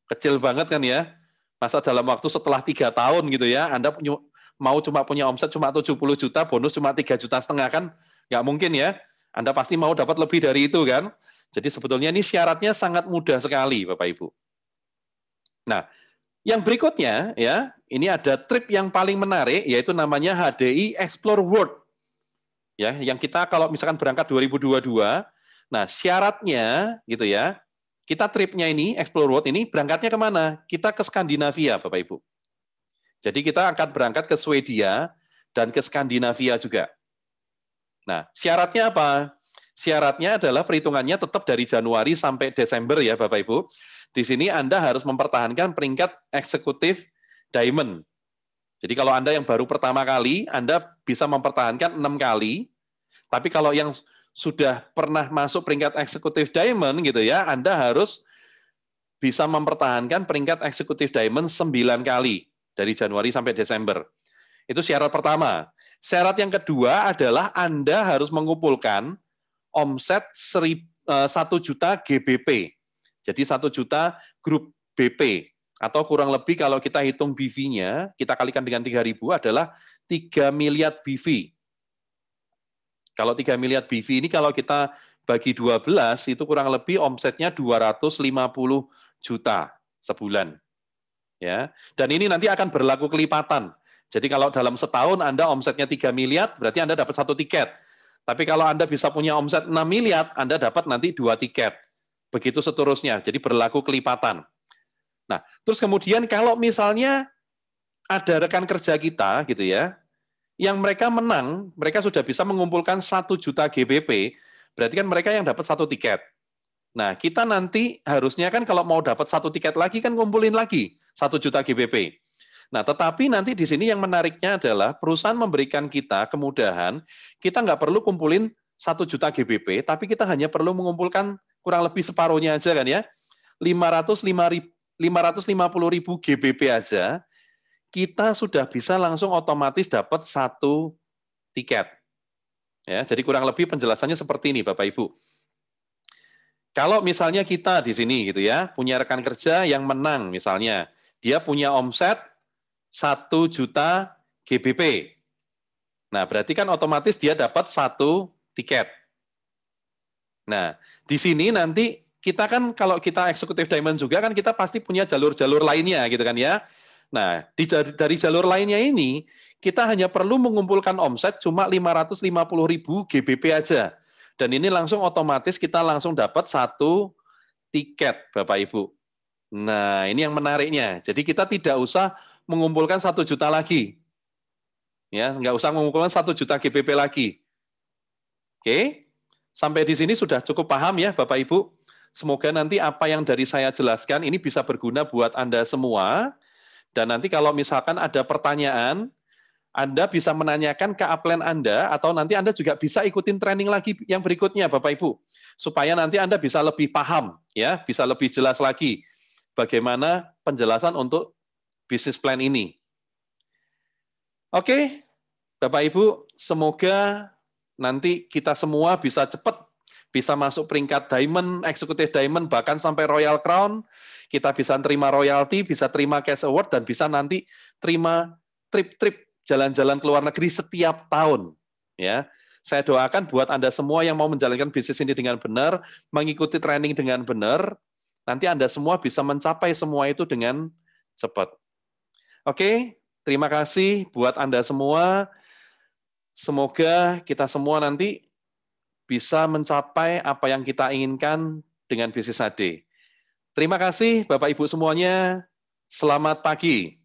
Speaker 1: Kecil banget kan ya. Masa dalam waktu setelah 3 tahun gitu ya, Anda mau cuma punya omset cuma 70 juta, bonus cuma 3,5 juta kan? Nggak mungkin ya. Anda pasti mau dapat lebih dari itu kan? Jadi sebetulnya ini syaratnya sangat mudah sekali Bapak Ibu. Nah, yang berikutnya ya, ini ada trip yang paling menarik yaitu namanya HDI Explore World. Ya, yang kita kalau misalkan berangkat 2022, nah syaratnya gitu ya, kita tripnya ini, Explore World ini, berangkatnya kemana? Kita ke Skandinavia, Bapak Ibu. Jadi kita akan berangkat ke Swedia dan ke Skandinavia juga. Nah, syaratnya apa? Syaratnya adalah perhitungannya tetap dari Januari sampai Desember ya, Bapak Ibu. Di sini Anda harus mempertahankan peringkat eksekutif diamond. Jadi kalau Anda yang baru pertama kali, Anda bisa mempertahankan 6 kali. Tapi kalau yang sudah pernah masuk peringkat eksekutif diamond gitu ya, Anda harus bisa mempertahankan peringkat eksekutif diamond 9 kali dari Januari sampai Desember. Itu syarat pertama. Syarat yang kedua adalah Anda harus mengumpulkan omset 1 juta GBP. Jadi 1 juta grup BP. Atau kurang lebih kalau kita hitung BV-nya, kita kalikan dengan 3.000 adalah 3 miliar BV. Kalau 3 miliar BV ini kalau kita bagi 12 itu kurang lebih omsetnya 250 juta sebulan. Ya. Dan ini nanti akan berlaku kelipatan. Jadi kalau dalam setahun Anda omsetnya 3 miliar, berarti Anda dapat 1 tiket. Tapi kalau Anda bisa punya omset 6 miliar, Anda dapat nanti 2 tiket. Begitu seterusnya. Jadi berlaku kelipatan. Nah, terus kemudian kalau misalnya ada rekan kerja kita gitu ya, yang mereka menang, mereka sudah bisa mengumpulkan 1 juta GBP, berarti kan mereka yang dapat 1 tiket. Nah, kita nanti harusnya kan kalau mau dapat 1 tiket lagi kan kumpulin lagi 1 juta GBP. Nah, tetapi nanti di sini yang menariknya adalah perusahaan memberikan kita kemudahan, kita nggak perlu kumpulin 1 juta GBP, tapi kita hanya perlu mengumpulkan kurang lebih separuhnya aja kan ya, 550.000 GBP aja, kita sudah bisa langsung otomatis dapat 1 tiket. Ya, jadi kurang lebih penjelasannya seperti ini Bapak Ibu. Kalau misalnya kita di sini gitu ya, punya rekan kerja yang menang misalnya, dia punya omset 1 juta GBP. Nah, berarti kan otomatis dia dapat 1 tiket. Nah, di sini nanti kita kan kalau kita eksekutif diamond juga kan kita pasti punya jalur-jalur lainnya gitu kan ya. Nah, dari jalur lainnya ini, kita hanya perlu mengumpulkan omset cuma 550.000 GBP aja. Dan ini langsung otomatis kita langsung dapat 1 tiket, Bapak Ibu. Nah, ini yang menariknya. Jadi kita tidak usah mengumpulkan 1 juta lagi. Ya, nggak usah mengumpulkan 1 juta GBP lagi. Oke, sampai di sini sudah cukup paham ya, Bapak Ibu. Semoga nanti apa yang dari saya jelaskan ini bisa berguna buat Anda semua. Dan nanti kalau misalkan ada pertanyaan, Anda bisa menanyakan ke upline Anda, atau nanti Anda juga bisa ikutin training lagi yang berikutnya, Bapak Ibu, supaya nanti Anda bisa lebih paham, ya, bisa lebih jelas lagi bagaimana penjelasan untuk bisnis plan ini. Oke, Bapak Ibu, semoga nanti kita semua bisa cepat bisa masuk peringkat Diamond, Executive Diamond, bahkan sampai Royal Crown. Kita bisa terima royalty, bisa terima cash award, dan bisa nanti terima trip-trip jalan-jalan ke luar negeri setiap tahun. Ya, saya doakan buat Anda semua yang mau menjalankan bisnis ini dengan benar, mengikuti training dengan benar, nanti Anda semua bisa mencapai semua itu dengan cepat. Oke, terima kasih buat Anda semua. Semoga kita semua nanti bisa mencapai apa yang kita inginkan dengan bisnis AD. Terima kasih Bapak Ibu semuanya. Selamat pagi.